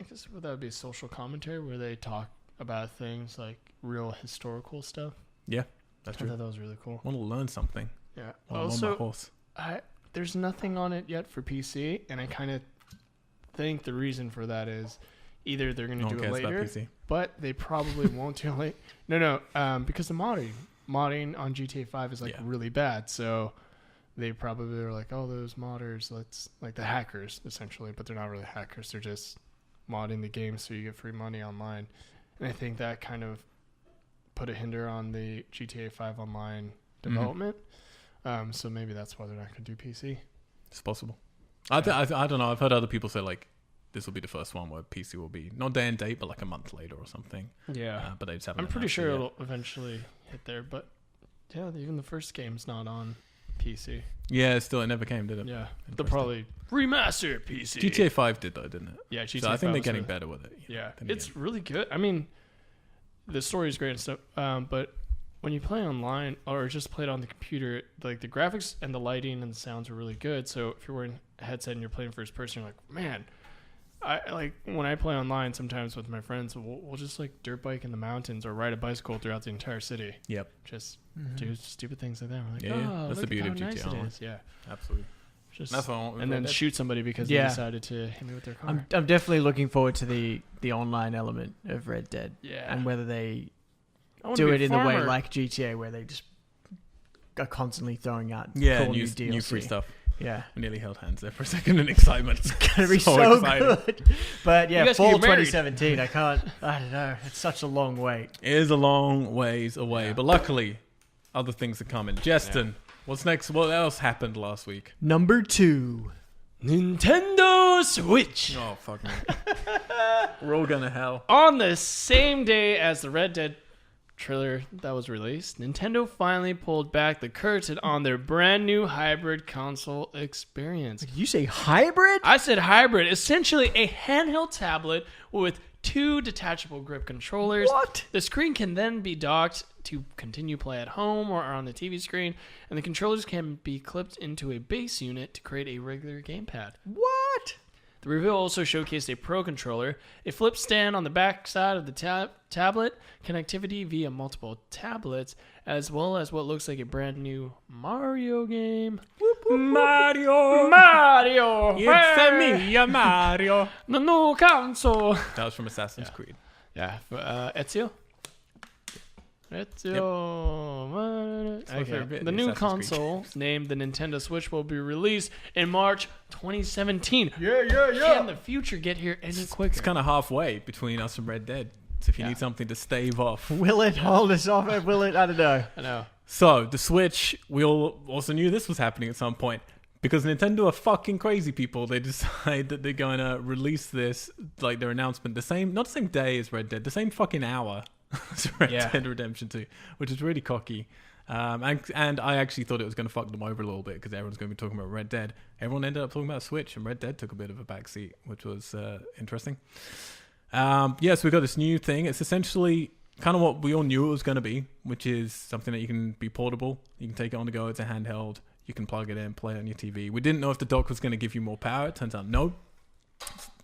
guess that would be a social commentary where they talk about things like real historical stuff. Yeah, that's true. I thought that was really cool. I want to learn something. Yeah. Also, my horse. There's nothing on it yet for PC, and I kind of think the reason for that is... either they're going to do it later, but they probably won't do it late. No, because the modding on GTA 5 is really bad. So they probably are like, oh, those modders, like the hackers essentially, but they're not really hackers. They're just modding the game so you get free money online. And I think that kind of put a hinder on the GTA 5 online development. So maybe that's why they're not going to do PC. It's possible. I don't know. I've heard other people say, like, this will be the first one where PC will be not day and date, but like a month later or something. Yeah, but they just haven't. I'm pretty sure it'll eventually hit there, but yeah, even the first game's not on PC. Yeah, still it never came, did it? Yeah, they'll probably remaster it PC. GTA 5 did though, didn't it? Yeah, GTA. So I think they're getting better with it. Yeah, it's really good. I mean, the story is great and stuff, but when you play online or just play it on the computer, like the graphics and the lighting and the sounds are really good. So if you're wearing a headset and you're playing first person, you're like, man. I like when I play online sometimes with my friends, we'll just like dirt bike in the mountains or ride a bicycle throughout the entire city. Yep. Just do stupid things like that. We're like, yeah. That's the beauty of GTA Online. Yeah. Absolutely. That's what I want. And then shoot somebody because they decided to hit me with their car. I'm definitely looking forward to the online element of Red Dead. Yeah. And whether they do it in the way like GTA where they just are constantly throwing out cool new DLC. New free stuff. Yeah. I nearly held hands there for a second in excitement. It's going to be so good. But yeah, fall 2017. I don't know. It's such a long wait. It is a long ways away. Yeah. But luckily, other things are coming. Justin, what's next? What else happened last week? Number 2. Nintendo Switch. Oh, fuck me. We're all going to hell. On the same day as the Red Dead trailer that was released, Nintendo finally pulled back the curtain on their brand new hybrid console experience. Did you say hybrid? I said hybrid. Essentially a handheld tablet with 2 detachable grip controllers. What? The screen can then be docked to continue play at home or on the TV screen, and the controllers can be clipped into a base unit to create a regular gamepad. What? The reveal also showcased a Pro controller, a flip stand on the back side of the tablet, connectivity via multiple tablets, as well as what looks like a brand new Mario game. Whoop, whoop, Mario! Mario! It's me, Mario! The new console! That was from Assassin's Creed. Yeah. Ezio? Ezio. Yep. Okay. The new console, named the Nintendo Switch, will be released in March 2017. Yeah. Can the future get here any quicker? It's kind of halfway between us and Red Dead. So if you need something to stave off. Will it hold us off? Will it? I don't know. I know. So the Switch, we all also knew this was happening at some point. Because Nintendo are fucking crazy people. They decide that they're going to release this, like their announcement, not the same day as Red Dead, the same fucking hour. Red Dead Redemption 2, which is really cocky, and I actually thought it was going to fuck them over a little bit because everyone's going to be talking about Red Dead. Everyone ended up talking about Switch, and Red Dead took a bit of a backseat, which was interesting. So we got this new thing. It's essentially kind of what we all knew it was going to be, which is something that you can be portable. You can take it on the go. It's a handheld. You can plug it in, play it on your TV. We didn't know if the dock was going to give you more power. It turns out no.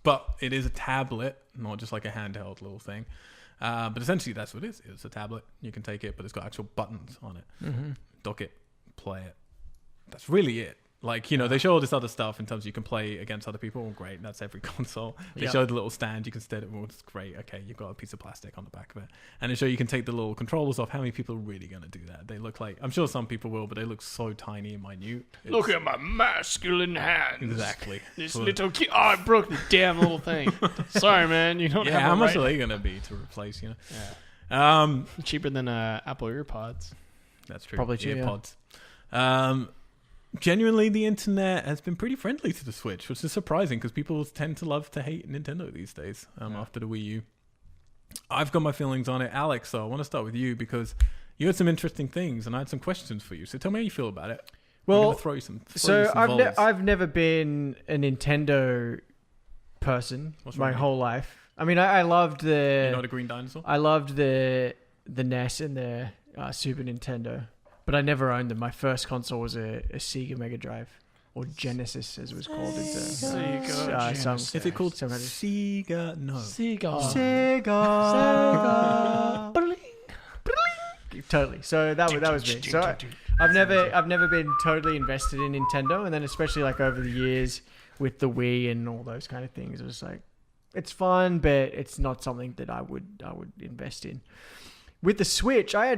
But it is a tablet, not just like a handheld little thing. But essentially, that's what it is. It's a tablet. You can take it, but it's got actual buttons on it. Dock it, play it. That's really it. Like, they show all this other stuff in terms of you can play against other people. Great, that's every console. They show the little stand you can stand it. Well, it's great. Okay, you've got a piece of plastic on the back of it. And they show you can take the little controllers off. How many people are really going to do that? They look like, I'm sure some people will, but they look so tiny and minute. Look at my masculine hands. Exactly. This little kid. Oh, I broke the damn little thing. Sorry, man. You don't have how much right. are they going to be to replace, Yeah. Cheaper than Apple EarPods. That's true. Probably true, EarPods. Genuinely, the internet has been pretty friendly to the Switch, which is surprising because people tend to love to hate Nintendo these days after the Wii U. I've got my feelings on it. Alex, so I want to start with you because you had some interesting things and I had some questions for you. So tell me how you feel about it. Well, throw you some I've never been a Nintendo person whole life. I mean, I loved the... You're not a green dinosaur? I loved the NES and the Super Nintendo. But I never owned them. My first console was a Sega Mega Drive, or Genesis as it was called. Sega. Is it called Sega? No. Sega. Totally. So that was me. So I've never been totally invested in Nintendo, and then especially like over the years with the Wii and all those kind of things, it was like it's fun, but it's not something that I would invest in. With the Switch, I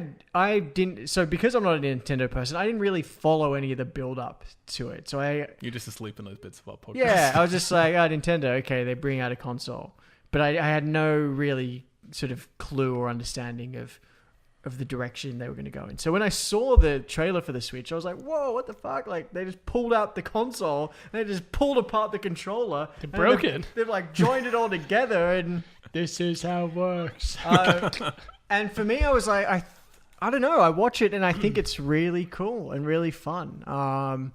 didn't. So because I'm not a Nintendo person, I didn't really follow any of the build up to it. So you're just asleep in those bits of our podcast. Yeah, I was just like, Nintendo, okay, they bring out a console, but I had no really sort of clue or understanding of the direction they were going to go in. So when I saw the trailer for the Switch, I was like, whoa, what the fuck? Like they just pulled out the console, and they just pulled apart the controller, they broke it. They've like joined it all together, and this is how it works. And for me, I was like, I don't know. I watch it and I think it's really cool and really fun.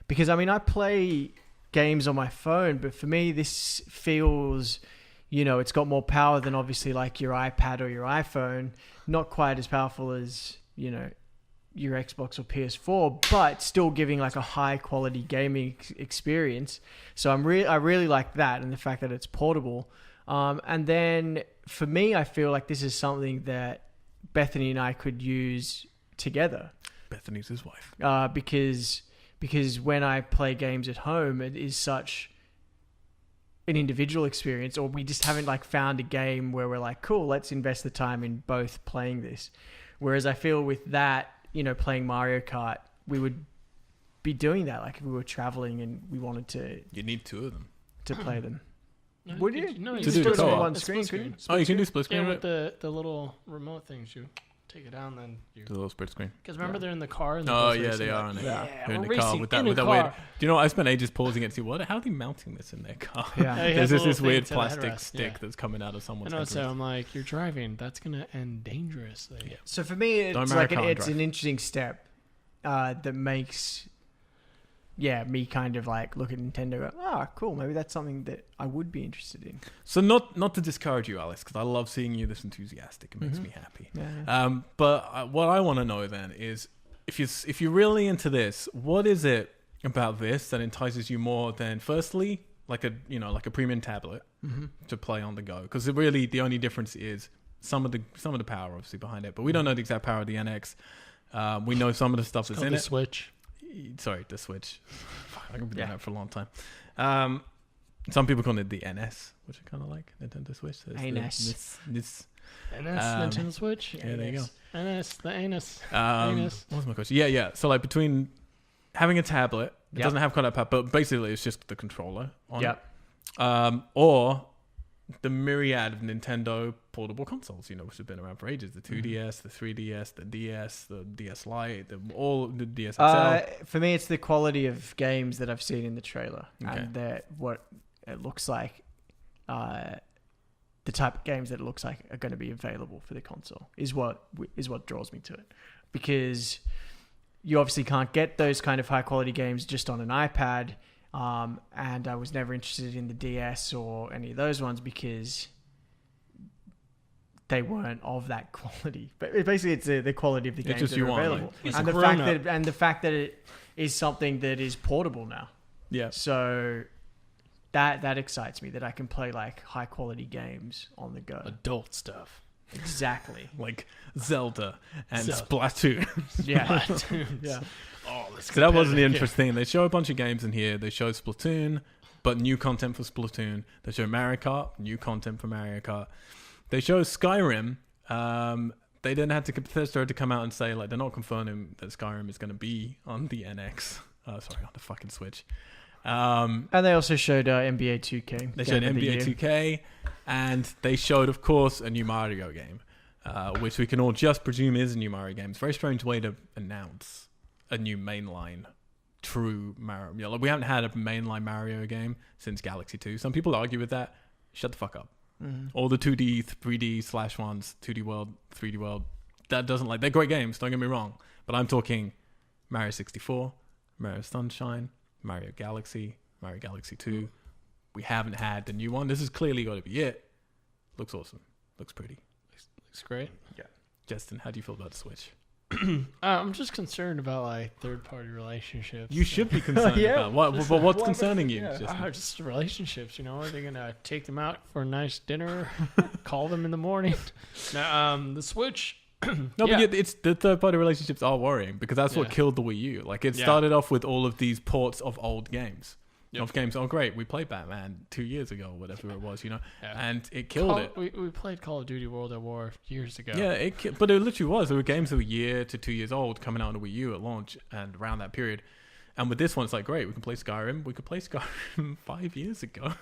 Because I mean, I play games on my phone, but for me, this feels, it's got more power than obviously like your iPad or your iPhone. Not quite as powerful as, your Xbox or PS4, but still giving like a high quality gaming experience. So I really like that, and the fact that it's portable. And then for me, I feel like this is something that Bethany and I could use together. Bethany's his wife. Because when I play games at home, it is such an individual experience, or we just haven't like found a game where we're like, cool, let's invest the time in both playing this. Whereas I feel with that, playing Mario Kart, we would be doing that. Like if we were traveling and we wanted to... You need two of them. To play them. No, would you? No, you do it on one screen, could you? Oh, you can do split screen? Yeah, with the little remote things. You take it down, then you... The little split screen. Because remember, they're in the car. And they are in it. Yeah, they're in the racing car with that weird... Do you know what? I spent ages pausing it to see, how are they mounting this in their car? Yeah. There's this weird plastic stick that's coming out of someone's headrest. So I'm like, you're driving. That's going to end dangerously. Yeah. So for me, it's like it's an interesting step that makes... me kind of like look at Nintendo and go, cool, maybe that's something that I would be interested in. So not to discourage you, Alex, because I love seeing you this enthusiastic. It makes me happy. Yeah. But what I want to know then is, if you're really into this, what is it about this that entices you more than, firstly, like a premium tablet to play on the go? Because really the only difference is some of the power obviously behind it, but we don't know the exact power of the NX. We know some of the stuff that's in the it. Switch. Sorry, the Switch. I've been doing that for a long time. Some people call it the NS, which I kind of like. Nintendo Switch. NS. NS, Nintendo Switch. Yeah, there you go. NS, the anus. What was my question? Yeah. So like between having a tablet, it doesn't have quite that power, but basically it's just the controller on it. Or the myriad of Nintendo portable consoles, which have been around for ages. The 2DS, the 3DS, the DS, the DS Lite, the DS XL. For me, it's the quality of games that I've seen in the trailer and what it looks like. The type of games that it looks like are going to be available for the console is what draws me to it. Because you obviously can't get those kind of high quality games just on an iPad. And I was never interested in the DS or any of those ones because they weren't of that quality. But basically, it's the quality of the games just that are available, It's and the fact that it is something that is portable now. Yeah. So that excites me, that I can play like high quality games on the go. Adult stuff. Exactly. Like Zelda and Splatoon. Yeah. Yeah. Oh, So that wasn't the interesting thing. They show a bunch of games in here. They show Splatoon, but new content for Splatoon. They show Mario Kart, new content for Mario Kart. They show Skyrim. They didn't have to Bethesda to come out and say, like, they're not confirming that Skyrim is going to be on the NX. On the fucking Switch. And they also showed NBA 2K. They showed NBA 2K, and they showed, of course, a new Mario game, which we can all just presume is a new Mario game. It's a very strange way to announce a new mainline true Mario. Yeah, like we haven't had a mainline Mario game since Galaxy 2. Some people argue with that. Shut the fuck up. Mm-hmm. All the 2D, 3D / ones, 2D World, 3D World, that doesn't they're great games, don't get me wrong. But I'm talking Mario 64, Mario Sunshine, Mario Galaxy 2. We haven't had the new one. This is clearly got to be it. Looks awesome. Looks pretty. Looks great. Yeah. Justin, how do you feel about the Switch? I'm just concerned about like third-party relationships. You should be concerned about what. But what's concerning you? Yeah. Just relationships. You know, are they gonna take them out for a nice dinner? Call them in the morning? Now, the Switch. No, but it's the third-party relationships are worrying because that's what killed the Wii U. Like it started off with all of these ports of old games. Of games, oh great, we played Batman 2 years ago, whatever it was, and it killed it. We played Call of Duty World at War years ago. Yeah, but it literally was. There were games that were a year to 2 years old coming out on the Wii U at launch and around that period. And with this one, it's like, great, we can play Skyrim. We could play Skyrim 5 years ago.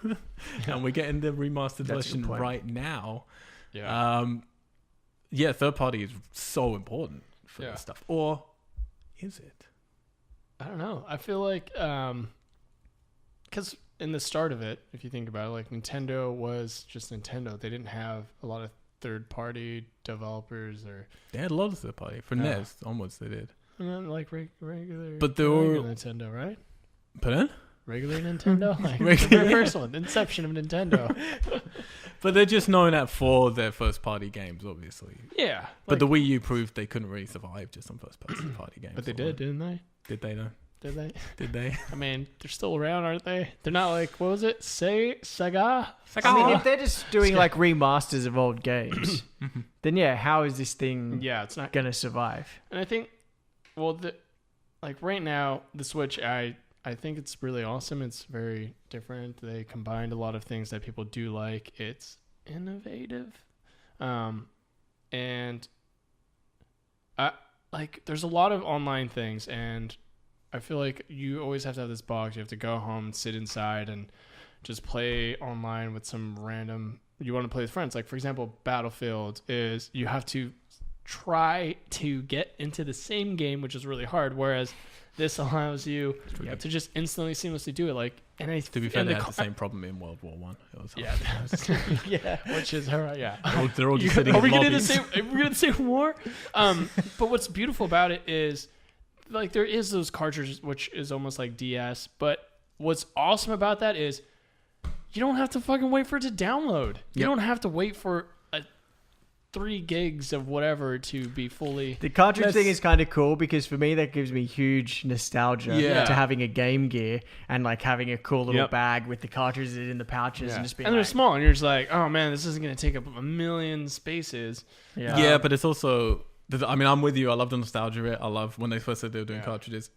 And we're getting the remastered version right now. Yeah. Third party is so important for this stuff. Or is it? I don't know. I feel like... because in the start of it, if you think about it, like Nintendo was just Nintendo. They didn't have a lot of third-party developers or... They had a lot of third-party. For NES, onwards they did. And then like regular... But there were... Nintendo, right? Pardon? Regular Nintendo? Like the very first one. Inception of Nintendo. But they're just known for their first-party games, obviously. Yeah. But the Wii U proved they couldn't really survive just on first-party games. But they did, didn't they? Did they, though? Did they? Did they? I mean, they're still around, aren't they? They're not like, what was it? Sega? I mean, if they're just doing like remasters of old games, then how is this thing it's not going to survive? And I think, like right now, the Switch, I think it's really awesome. It's very different. They combined a lot of things that people do like. It's innovative. And there's a lot of online things, and I feel like you always have to have this box. You have to go home and sit inside and just play online with some random... You want to play with friends. Like, for example, Battlefield is you have to try to get into the same game, which is really hard, whereas this allows you to just instantly, seamlessly do it. Like, to be fair, they had the same problem in World War One. Which is her. Yeah, they're all just sitting. Are we going to the same war? But what's beautiful about it is, like, there is those cartridges, which is almost like DS. But what's awesome about that is, you don't have to fucking wait for it to download. You don't have to wait for 3 gigs of whatever to be fully... The cartridge thing is kind of cool because for me that gives me huge nostalgia to having a Game Gear and like having a cool little bag with the cartridges in the pouches and just being they're small and you're just like, oh man, this isn't going to take up a million spaces. Yeah, but it's also... I mean, I'm with you. I love the nostalgia of it. I love when they first said they were doing cartridges.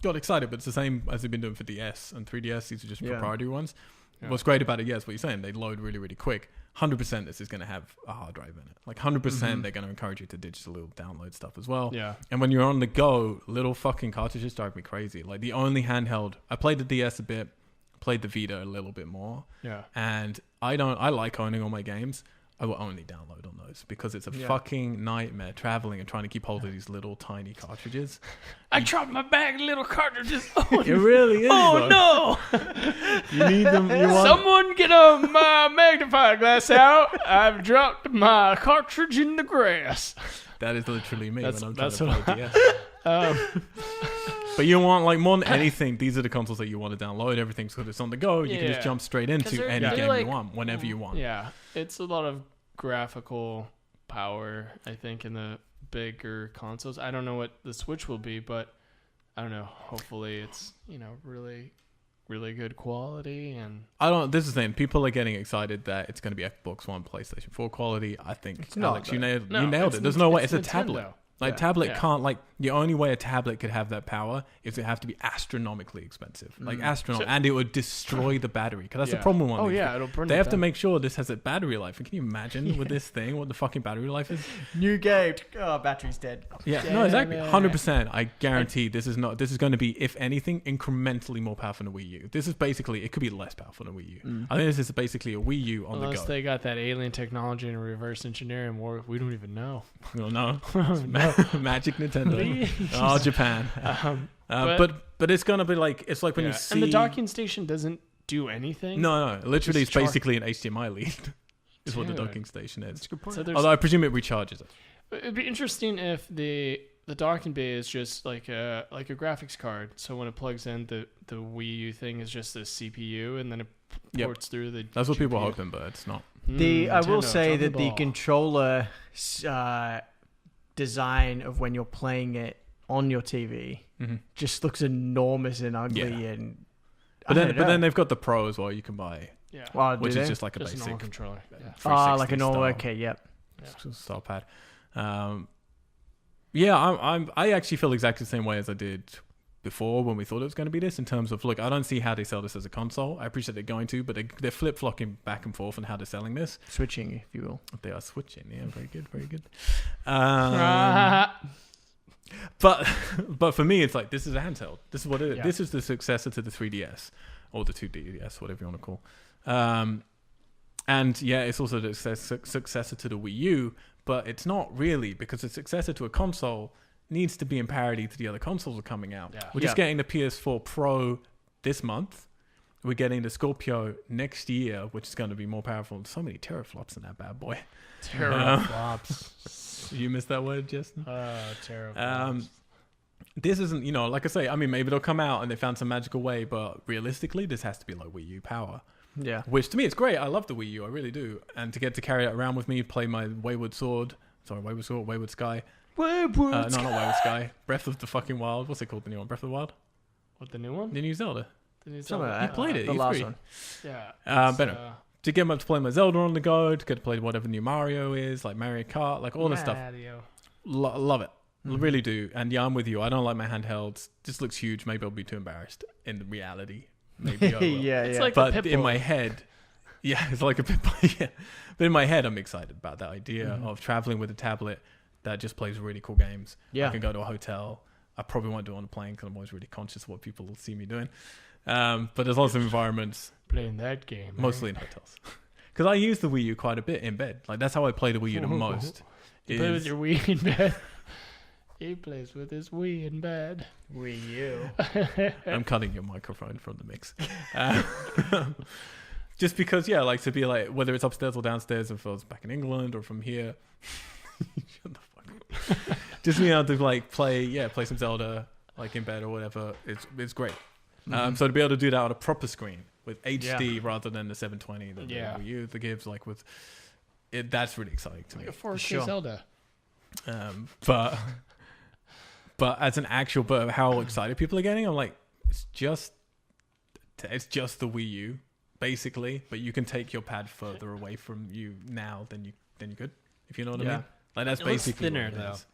Got excited, but it's the same as they've been doing for DS and 3DS. These are just proprietary ones. Yeah. What's great about it, what you're saying, they load really, really quick. 100% this is going to have a hard drive in it. Like 100% they're going to encourage you to digitally download stuff as well. Yeah. And when you're on the go, little fucking cartridges drive me crazy. Like the only handheld, I played the DS a bit, played the Vita a little bit more. Yeah. And I like owning all my games. I will only download on those because it's a fucking nightmare traveling and trying to keep hold of these little tiny cartridges. I dropped my bag of little cartridges. It really is. Oh no! You need them. Someone get my magnifying glass out. I've dropped my cartridge in the grass. That is literally me when I'm trying to play DS. But you want, like, more than anything, these are the consoles that you want to download. Everything's good. It's on the go. You can just jump straight into any game you want, whenever you want. Yeah. It's a lot of graphical power, I think, in the bigger consoles. I don't know what the Switch will be, but I don't know. Hopefully it's, really, really good quality. And this is the thing. People are getting excited that it's going to be Xbox One, PlayStation 4 quality. I think, it's not, Alex, you nailed it. There's no way. It's a tablet. Like, tablet can't, like, the only way a tablet could have that power is it have to be astronomically expensive. Like, and it would destroy the battery. Because that's the problem with one. It'll burn. They have to make sure this has a battery life. And can you imagine with this thing what the fucking battery life is? New game. Oh, battery's dead. Yeah, no, exactly. 100%. I guarantee this is going to be, if anything, incrementally more powerful than a Wii U. This is basically, it could be less powerful than a Wii U. I think this is basically a Wii U on the go. Unless they got that alien technology and reverse engineering war, we don't even know. We don't know. Magic Nintendo. Oh, Japan. But it's gonna be like, it's like when you see, and the docking station doesn't do anything. No, literally, it's basically an HDMI lead. Is what the docking station is. That's a good point. So although I presume it recharges it. It'd be interesting if the docking bay is just like a graphics card. So when it plugs in, the Wii U thing is just a CPU, and then it ports through the. That's what people are GPU. hoping, but it's not. I will say that the controller design of when you're playing it on your TV just looks enormous and ugly, and but then they've got the Pro as well. You can buy, which is just like a basic normal controller. Like a normal. Okay, style pad. I actually feel exactly the same way as I did before when we thought it was going to be this, in terms of, look, I don't see how they sell this as a console. I appreciate they're going to, but they're flip-flopping back and forth on how they're selling this. Switching, if you will. They are switching, yeah, very good. But for me, it's like, this is a handheld. This is what it is. This is the successor to the 3DS, or the 2DS, whatever you want to call. And it's also the successor to the Wii U, but it's not really, because the successor to a console needs to be in parity to the other consoles that are coming out. We're just getting the PS4 Pro this month. We're getting the Scorpio next year, which is going to be more powerful. So many teraflops in that bad boy. Teraflops. You missed that word, Justin? Teraflops. This isn't, like I say, I mean, maybe they'll come out and they found some magical way, but realistically, this has to be like Wii U power. Yeah. Which to me, it's great. I love the Wii U. I really do. And to get to carry it around with me, play my Wayward Sky. Not Wayward Sky. Breath of the fucking Wild. What's it called? The new one? Breath of the Wild? What, the new one? The new Zelda. The new You Zelda. played it. The last one. Yeah. Better. To get to play my Zelda on the go, to get to play whatever new Mario is, like Mario Kart, like all this stuff. Love it. Really do. And I'm with you. I don't like my handhelds. This looks huge. Maybe I'll be too embarrassed in reality. Maybe I will. It's like but in my head, it's like a pit bull. But in my head, I'm excited about that idea of traveling with a tablet that just plays really cool games. I can go to a hotel. I probably won't do it on a plane because I'm always really conscious of what people will see me doing. But there's lots of environments. Playing that game. Mostly in hotels. Because I use the Wii U quite a bit in bed. Like, that's how I play the Wii U the most. You play with your Wii in bed? He plays with his Wii in bed. Wii U. I'm cutting your microphone from the mix. Just because, like, to be like, whether it's upstairs or downstairs, if I was back in England or from here. Shut the fuck up. Just being able to, like, play some Zelda, like, in bed or whatever, it's great. So to be able to do that on a proper screen with HD rather than the 720 that the Wii U gives, like, with it, that's really exciting to me. Like a 4K Zelda. But as an actual, but how excited people are getting, I'm like, it's just the Wii U, basically. But you can take your pad further away from you now than you could, if you know what I mean. Like, that's basically thinner what it though. is.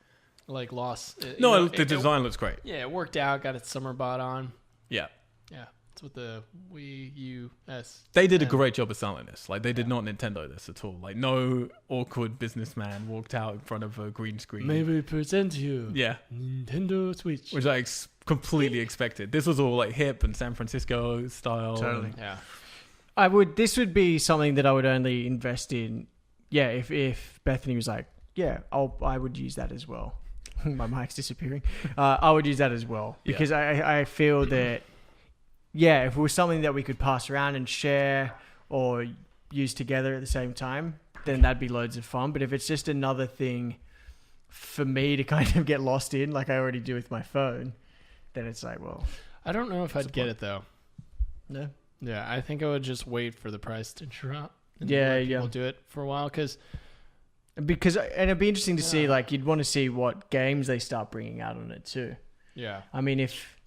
Like lost. The design looks great. Yeah, it worked out. Got its summer bot on. Yeah. That's what the Wii U S. They did a great job of selling this. Like, they did not Nintendo this at all. Like, no awkward businessman walked out in front of a green screen. May we present you? Nintendo Switch. Which I completely expected. This was all like hip and San Francisco style. Totally. Yeah. This would be something that I would only invest in. Yeah, if Bethany was like, I would use that as well. My mic's disappearing. I would use that as well because I feel that. Yeah, if it was something that we could pass around and share or use together at the same time, then that'd be loads of fun. But if it's just another thing for me to kind of get lost in, like I already do with my phone, then it's like, well... I don't know if I'd get it, though. No? Yeah, I think I would just wait for the price to drop. And let people do it for a while, because Because it'd be interesting to see, like, you'd want to see what games they start bringing out on it too. Yeah. I mean, if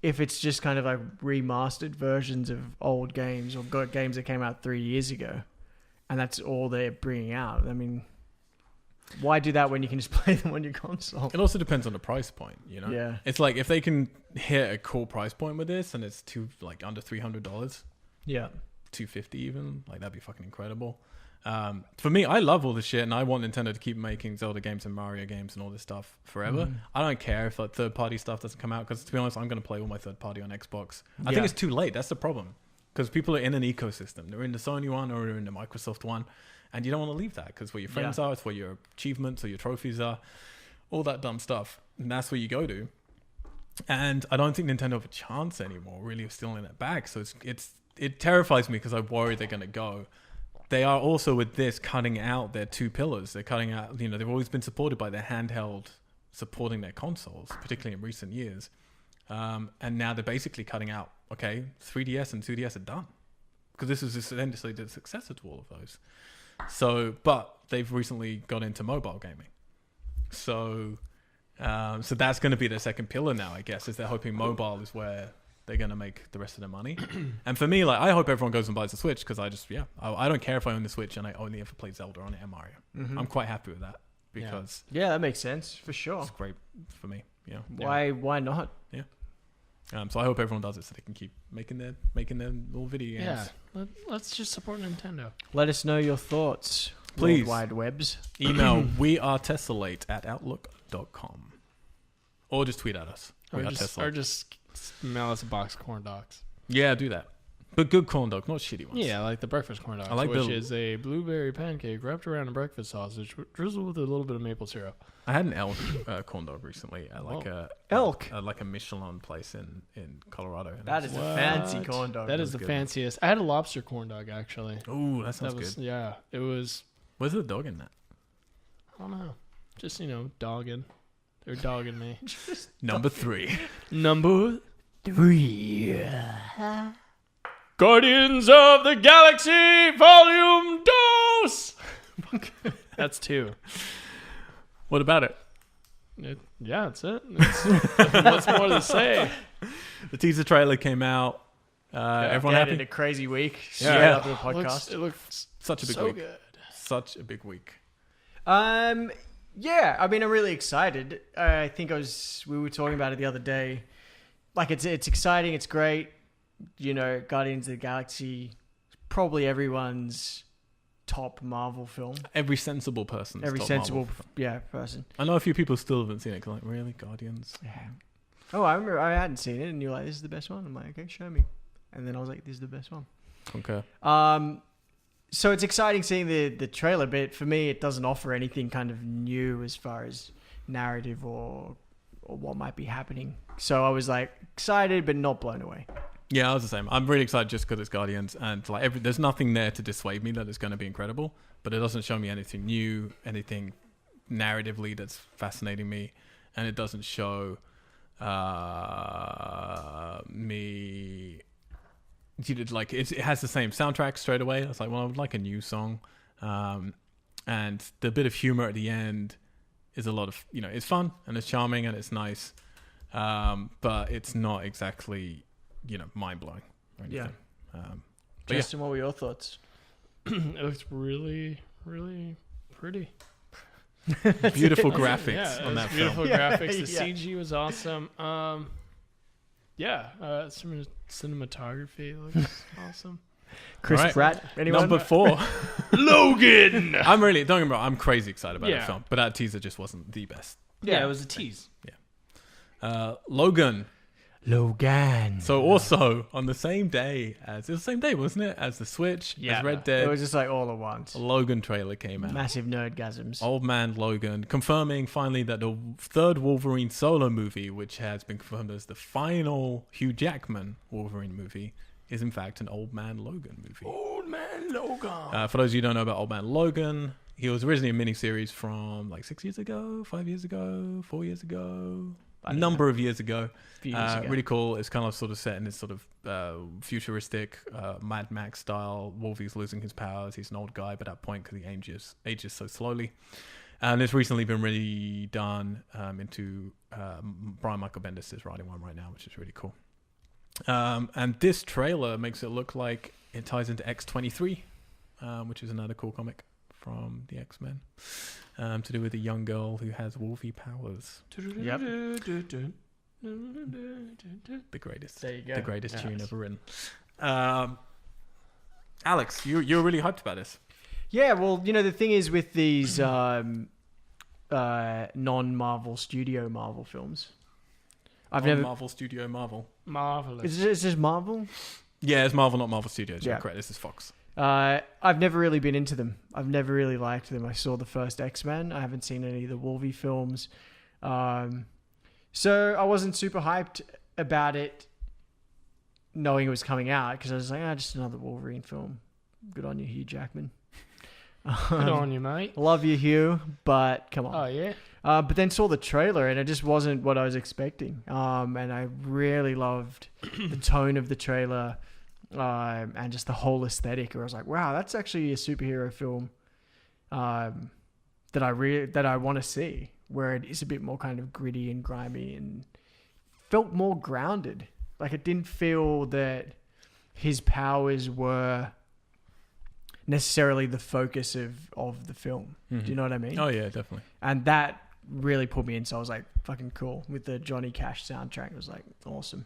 it's just kind of like remastered versions of old games or games that came out 3 years ago, and that's all they're bringing out, I mean, why do that when you can just play them on your console? It also depends on the price point, you know? Yeah. It's like if they can hit a cool price point with this and it's under $300, Yeah. $250 even, like that'd be fucking incredible. For me, I love all this shit and I want Nintendo to keep making Zelda games and Mario games and all this stuff forever. I don't care if like third-party stuff doesn't come out because, to be honest, I'm going to play all my third-party on Xbox. I think it's too late. That's the problem. Because people are in an ecosystem. They're in the Sony one or they're in the Microsoft one. And you don't want to leave that because where your friends are, it's where your achievements or your trophies are, all that dumb stuff. And that's where you go to. And I don't think Nintendo have a chance anymore, really, of stealing that back. So it terrifies me because I worry they're going to go. They are also, with this, cutting out their two pillars. They're cutting out, they've always been supported by their handheld supporting their consoles, particularly in recent years. And now they're basically cutting out, 3DS and 2DS are done. Because this is essentially the successor to all of those. So, but they've recently got into mobile gaming. So that's going to be their second pillar now, I guess, is they're hoping mobile is where they're going to make the rest of their money. And for me, like, I hope everyone goes and buys the Switch because I don't care if I own the Switch and I only ever play Zelda on it and Mario. I'm quite happy with that because that makes sense for sure. It's great for me. Why not? Yeah. So I hope everyone does it so they can keep making their little video games. Yeah, let's just support Nintendo. Let us know your thoughts, please. World Wide Webs. Email wearetessellate@outlook.com or just tweet at us. Or just mail us a box of corn dogs. Yeah, do that. But good corn dogs, not shitty ones. Yeah, like the breakfast corn dogs, which is a blueberry pancake wrapped around a breakfast sausage drizzled with a little bit of maple syrup. I had an elk corn dog recently at like a Michelin place in Colorado. That is a fancy corn dog. That is the fanciest. I had a lobster corn dog actually. Ooh, that sounds good. Yeah, it was. Where's the dog in that? I don't know. Just dogging. They're dogging me. Number 3. Number 3. Guardians of the Galaxy Volume 2. That's 2. What about it? That's it. What's more to say? The teaser trailer came out. Everyone happy? In a crazy week. Yeah. After the podcast. It looks such a big so week. Good. Such a big week. Yeah, I mean, I'm really excited. I think we were talking about it the other day. Like, it's exciting. It's great. Guardians of the Galaxy, probably everyone's top Marvel film. Every sensible person's top Marvel film. Person. I know a few people still haven't seen it. Cause like, really, Guardians? Yeah. Oh, I remember I hadn't seen it, and you're like, "This is the best one." I'm like, "Okay, show me." And then I was like, "This is the best one." Okay. So it's exciting seeing the trailer, but for me, it doesn't offer anything kind of new as far as narrative or what might be happening. So I was like excited, but not blown away. Yeah, I was the same. I'm really excited just because it's Guardians, and like there's nothing there to dissuade me that it's going to be incredible. But it doesn't show me anything new, anything narratively that's fascinating me, and it doesn't show me. Like it has the same soundtrack straight away. I was like, well, I would like a new song, and the bit of humor at the end is a lot of it's fun and it's charming and it's nice, but it's not exactly mind blowing or anything. Justin, what were your thoughts? It looks really, really pretty. Beautiful graphics on that film. Beautiful graphics. The CG was awesome. Cinematography looks awesome. Chris Pratt. Anyone? Number 4. Logan. Don't get me wrong, I'm crazy excited about that film, but that teaser just wasn't the best. Yeah, it was a tease. Yeah. Logan. So also on the same day wasn't it, as the Switch, as Red Dead. It was just like all at once. A Logan trailer came out. Massive nerdgasms. Old man Logan, confirming finally that the third Wolverine solo movie, which has been confirmed as the final Hugh Jackman Wolverine movie, is in fact an Old Man Logan movie. Old Man Logan. For those of you who don't know about Old Man Logan, he was originally a miniseries from like 6 years ago, 5 years ago, 4 years ago. a number of years ago. Ago. Really cool. It's kind of sort of set in this sort of futuristic Mad Max style. Wolvie's losing his powers. He's an old guy, but at that point, because he ages so slowly. And it's recently been redone into Brian Michael Bendis is writing one right now, which is really cool. And this trailer makes it look like it ties into X-23, which is another cool comic from the X-Men, to do with a young girl who has Wolvie powers. Yep. The greatest. There you go. The greatest tune ever written. Alex, you're really hyped about this. Yeah, well, the thing is with these non-Marvel studio Marvel films, Marvel Studio Marvel. Marvelous. Is this Marvel? Yeah, it's Marvel, not Marvel Studios. Yeah. You're correct. This is Fox. I've never really been into them. I've never really liked them. I saw the first X-Men. I haven't seen any of the Wolvie films. So I wasn't super hyped about it knowing it was coming out because I was like, just another Wolverine film. Good on you, Hugh Jackman. Good on you, mate. Love you, Hugh, but come on. Oh, yeah? But then saw the trailer and it just wasn't what I was expecting. And I really loved the tone of the trailer and just the whole aesthetic. Where I was like, wow, that's actually a superhero film that I want to see, where it is a bit more kind of gritty and grimy and felt more grounded. Like it didn't feel that his powers were necessarily the focus of the film. Mm-hmm. Do you know what I mean? Oh yeah, definitely. And that really put me in. So I was like, fucking cool. With the Johnny Cash soundtrack, it was like awesome.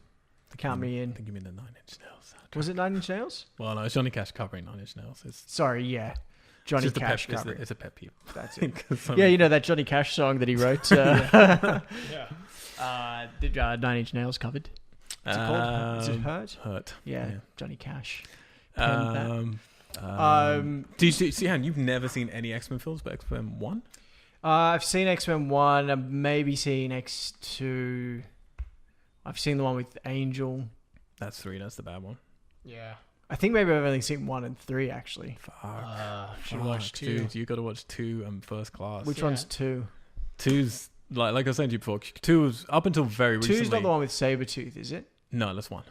Count me in. I think you mean the 9 Inch Nails soundtrack. Was it 9 Inch Nails? Well, no, it's Johnny Cash covering 9 Inch Nails. Sorry, yeah. Johnny Cash covering. It's a pet peeve. That's it. Yeah, that Johnny Cash song that he wrote. Yeah. 9 Inch Nails covered. What's it called? Is it Hurt? Hurt. Yeah. Johnny Cash. Do you see, Han, you've never seen any X-Men films but X-Men 1? I've seen X-Men 1. I've maybe seen X2. I've seen the one with Angel. That's 3. That's the bad one. Yeah. I think maybe I've only seen 1 and 3 actually. Should watch 2. Dude, you got to watch 2 and First Class. Which one's 2? 2's like I was saying to you before. 2 was up until very recently. 2's not the one with Sabretooth, is it? No, that's 1.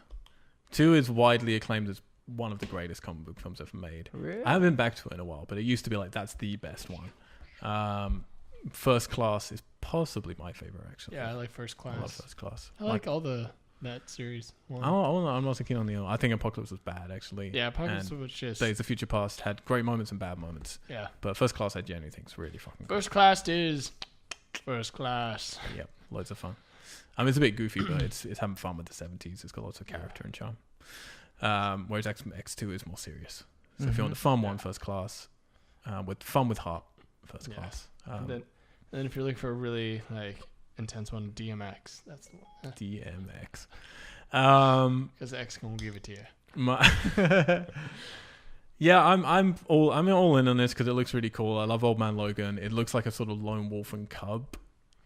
2 is widely acclaimed as one of the greatest comic book films ever made. Really? I haven't been back to it in a while, but it used to be like that's the best one. First Class is possibly my favorite, actually. Yeah, I like First Class. I love First Class. I like all that series. I'm not so keen on the. I think Apocalypse was bad, actually. Yeah, Apocalypse was just. Days of Future Past had great moments and bad moments. Yeah. But First Class, I genuinely think is really fucking good. First Class is First Class. Yep, loads of fun. I mean, it's a bit goofy, but it's having fun with the 70s. It's got lots of character and charm. Whereas X2 is more serious. So if you want the fun one, First Class, with fun with heart, First Class. And then if you're looking for a really intense one, DMX. That's the one. DMX. Because X won't give it to you. Yeah, I'm all in on this because it looks really cool. I love Old Man Logan. It looks like a sort of lone wolf and cub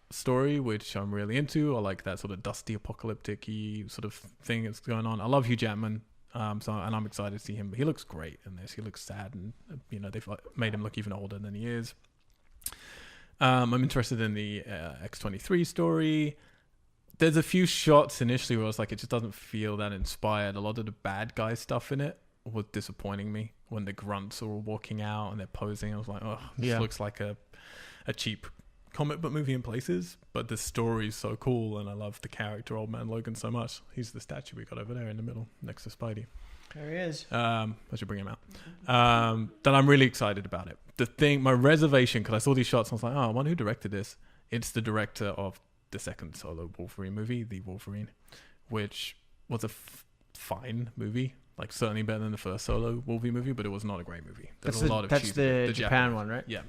story, which I'm really into. I like that sort of dusty apocalyptic-y sort of thing that's going on. I love Hugh Jackman. And I'm excited to see him. He looks great in this. He looks sad, and they've made him look even older than he is. I'm interested in the X-23 story. There's a few shots initially where I was like, it just doesn't feel that inspired. A lot of the bad guy stuff in it was disappointing me. When the grunts are all walking out and they're posing, I was like, oh, this looks like a cheap comic book movie in places. But the story's so cool, and I love the character Old Man Logan so much. He's the statue we got over there in the middle next to Spidey. There he is. I should bring him out. That I'm really excited about it. My reservation, because I saw these shots and I was like, oh, I wonder who directed this. It's the director of the second solo Wolverine movie, The Wolverine, which was a fine movie. Like, certainly better than the first solo Wolverine movie, but it was not a great movie. That's the Japan one, right? Yeah.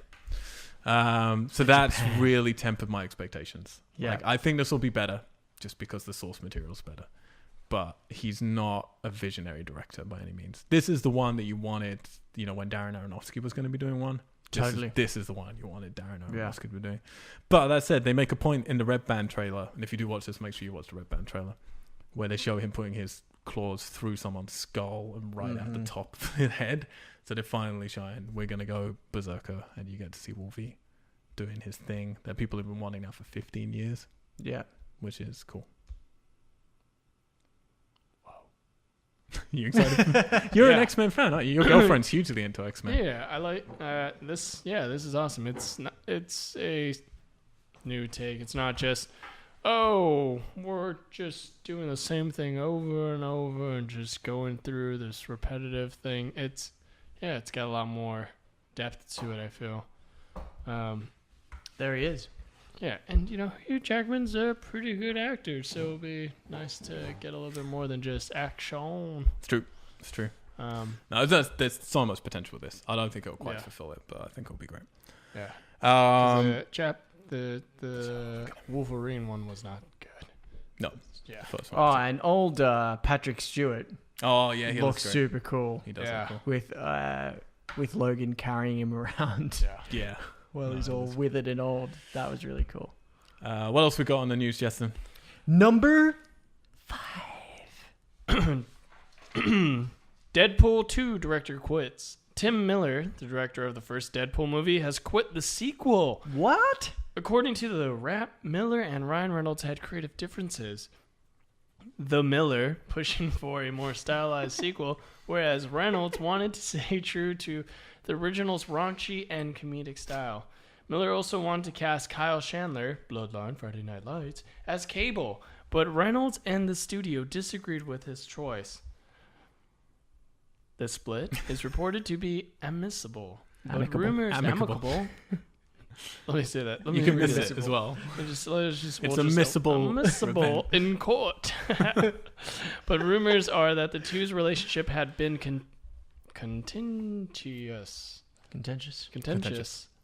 So that's really tempered my expectations. Yeah. Like, I think this will be better just because the source material is better. But he's not a visionary director by any means. This is the one that you wanted, when Darren Aronofsky was going to be doing one. This is the one you wanted Darren Aronofsky to be doing. But that said, they make a point in the Red Band trailer, and if you do watch this, make sure you watch the Red Band trailer, where they show him putting his claws through someone's skull and right at the top of his head. So they're finally showing, we're going to go berserker, and you get to see Wolvie doing his thing that people have been wanting now for 15 years. Yeah. which is cool. You excited? You're an X-Men fan, aren't you? Your girlfriend's hugely into X-Men. Yeah, I like this. Yeah, this is awesome. It's a new take. It's not just, oh, we're just doing the same thing over and over and just going through this repetitive thing. It's got a lot more depth to it, I feel. There he is. Yeah, and Hugh Jackman's a pretty good actor, so it'll be nice to get a little bit more than just action. It's true. No, there's so much potential with this. I don't think it'll quite fulfill it, but I think it'll be great. Yeah. The Wolverine one was not good. No. Yeah. First one. Oh, and old Patrick Stewart. Oh yeah, he looks great. super cool. He does look cool. With Logan carrying him around. Yeah. Well, he's all withered and old. That was really cool. What else we got on the news, Justin? Number 5. Deadpool 2 director quits. Tim Miller, the director of the first Deadpool movie, has quit the sequel. What? According to the Wrap, Miller and Ryan Reynolds had creative differences. The Miller pushing for a more stylized sequel, whereas Reynolds wanted to stay true to the original's raunchy and comedic style. Miller also wanted to cast Kyle Chandler, Bloodline, Friday Night Lights, as Cable, but Reynolds and the studio disagreed with his choice. The split is reported to be amicable. Amicable. Let me say that. You can miss it as well. It's admissible. Admissible in court. But rumors are that the two's relationship had been contentious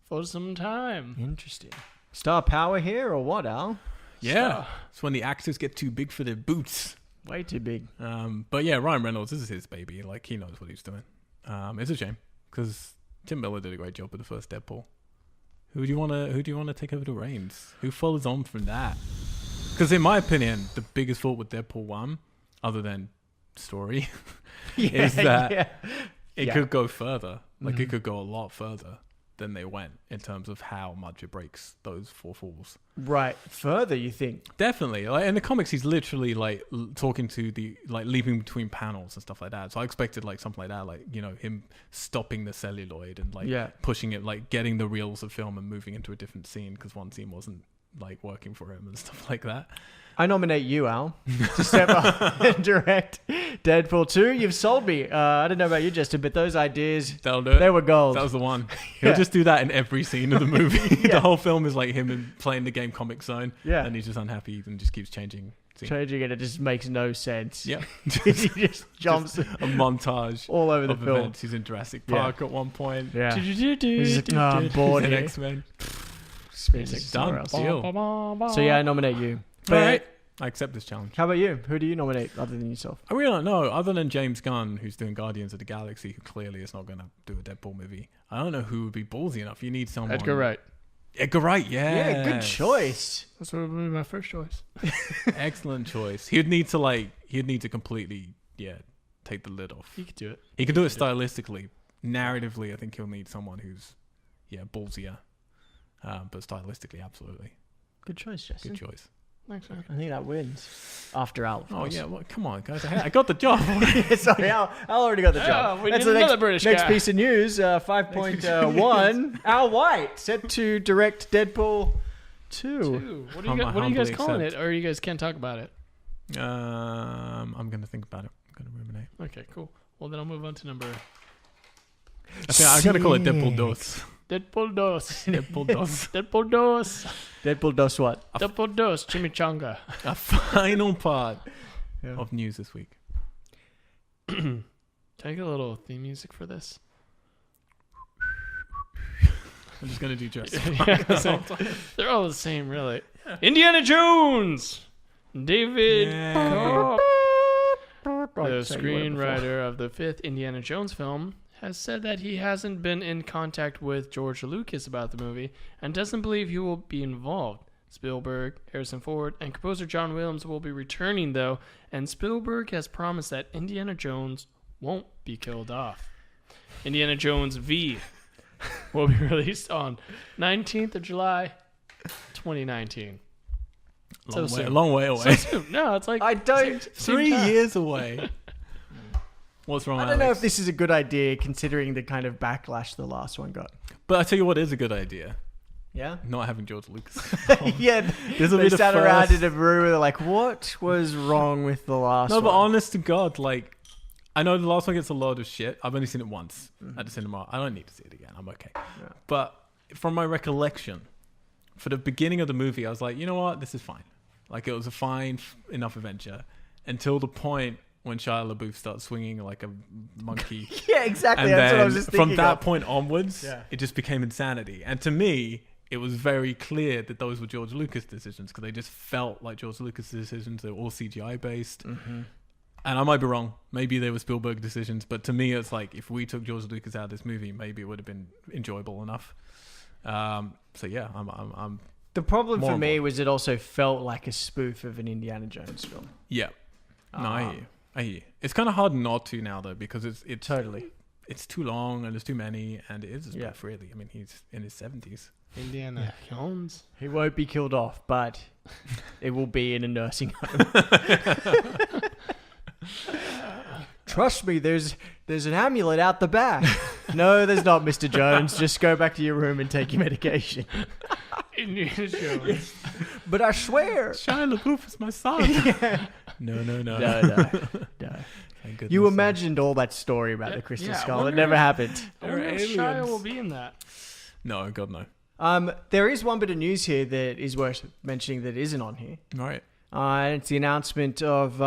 for some time. Interesting. Star power here or what, Al? Yeah. It's when the actors get too big for their boots. Way too big. But yeah, Ryan Reynolds, this is his baby. Like, he knows what he's doing. It's a shame because Tim Miller did a great job with the first Deadpool. Who do you want to take over the reins? Who follows on from that? Because in my opinion, the biggest fault with Deadpool 1, other than story, is that it could go further. Like, it could go a lot further than they went in terms of how much it breaks those 4 falls. Right. Further, you think? Definitely. Like, in the comics, he's literally like talking to the, like, leaping between panels and stuff like that. So I expected like something like that, like, him stopping the celluloid and like pushing it, like getting the reels of film and moving into a different scene because one scene wasn't like working for him and stuff like that. I nominate you, Al, to step up and direct Deadpool 2. You've sold me. I don't know about you, Justin, but those ideas, That'll do it. They were gold. That was the one. He'll just do that in every scene of the movie. The whole film is like him playing the game Comic Zone. Yeah. And he's just unhappy and just keeps changing. Changing it just makes no sense. Yeah. He just jumps. Just a montage all over the film. Events. He's in Jurassic Park at one point. Yeah. He's just, I'm bored here. X-Men. Done. Deal. So yeah, I nominate you. But all right. I accept this challenge. How about you? Who do you nominate other than yourself? I really don't know. Other than James Gunn, who's doing Guardians of the Galaxy, who clearly is not going to do a Deadpool movie. I don't know who would be ballsy enough. You need someone. Edgar Wright. Edgar Wright, yeah. Good choice. That's what would be my first choice. Excellent choice. He'd need to completely, take the lid off. He could do it. He can do it stylistically. Narratively, I think he'll need someone who's, ballsier. But stylistically, absolutely. Good choice, Justin. Good choice. Thanks, man. I think that wins. After Al. Oh, yeah. Well, come on, guys. I got the job. Sorry, Al already got the job. We need another British guy. Next piece of news, 5.1. Al White set to direct Deadpool 2. What are you guys calling it? Or you guys can't talk about it? I'm going to think about it. I'm going to ruminate. Okay, cool. Well, then I'll move on to number... I think I'm going to call it Deadpool 2. Deadpool 2. Deadpool 2. Deadpool 2. Deadpool 2 what? Deadpool 2. Chimichanga. A final part of news this week. Can I get a little theme music for this? I'm just going to do just. They're all the same, really. Yeah. Indiana Jones! David Koepp, the screenwriter of the 5th Indiana Jones film, has said that he hasn't been in contact with George Lucas about the movie and doesn't believe he will be involved. Spielberg, Harrison Ford, and composer John Williams will be returning, though, and Spielberg has promised that Indiana Jones won't be killed off. Indiana Jones V will be released on 19th of July, 2019. Long way away. So soon. No, it's like I don't. 3 years away. What's wrong? I don't know if this is a good idea considering the kind of backlash the last one got. But I tell you what is a good idea. Yeah. Not having George Lucas. Yeah. They sat around in a room and they're like, "What was wrong with the last one?" No, but honest to God, like, I know the last one gets a lot of shit. I've only seen it once at the cinema. I don't need to see it again. I'm okay. Yeah. But from my recollection, for the beginning of the movie, I was like, you know what? This is fine. Like, it was a fine enough adventure until the point when Shia LaBeouf starts swinging like a monkey. Yeah, exactly. And That's then what I was just thinking from that of. point onwards, it just became insanity. And to me, it was very clear that those were George Lucas decisions because they just felt like George Lucas decisions. They were all CGI based. Mm-hmm. And I might be wrong. Maybe they were Spielberg decisions. But to me, it's like if we took George Lucas out of this movie, maybe it would have been enjoyable enough. So yeah, I'm The problem for me was it also felt like a spoof of an Indiana Jones film. Yeah. No, I hear you. It's kind of hard not to now though because it's totally. It's too long and there's too many and it is a spoof really. I mean, he's in his 70s. Indiana Jones. He won't be killed off, but it will be in a nursing home. Trust me, there's an amulet out the back. No, there's not, Mr. Jones. Just go back to your room and take your medication. Indiana Jones. But I swear. Shia LaBeouf is my son. Yeah. No. No. You imagined all that story about the Crystal Skull. It never happened. I wonder if Shia will be in that. No, God, no. There is one bit of news here that is worth mentioning that isn't on here. All right. It's the announcement of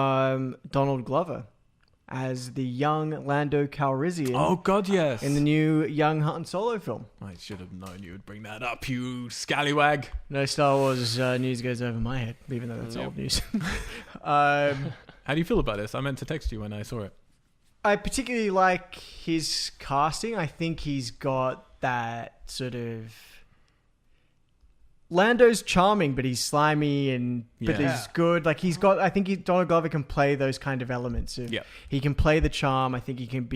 Donald Glover as the young Lando Calrissian. Oh, God, yes. In the new young Han Solo film. I should have known you would bring that up, you scallywag. No Star Wars news goes over my head, even though that's old news. How do you feel about this? I meant to text you when I saw it. I particularly like his casting. I think he's got that sort of... Lando's charming, but he's slimy but he's good. Like I think Donald Glover can play those kind of elements. He can play the charm. I think he can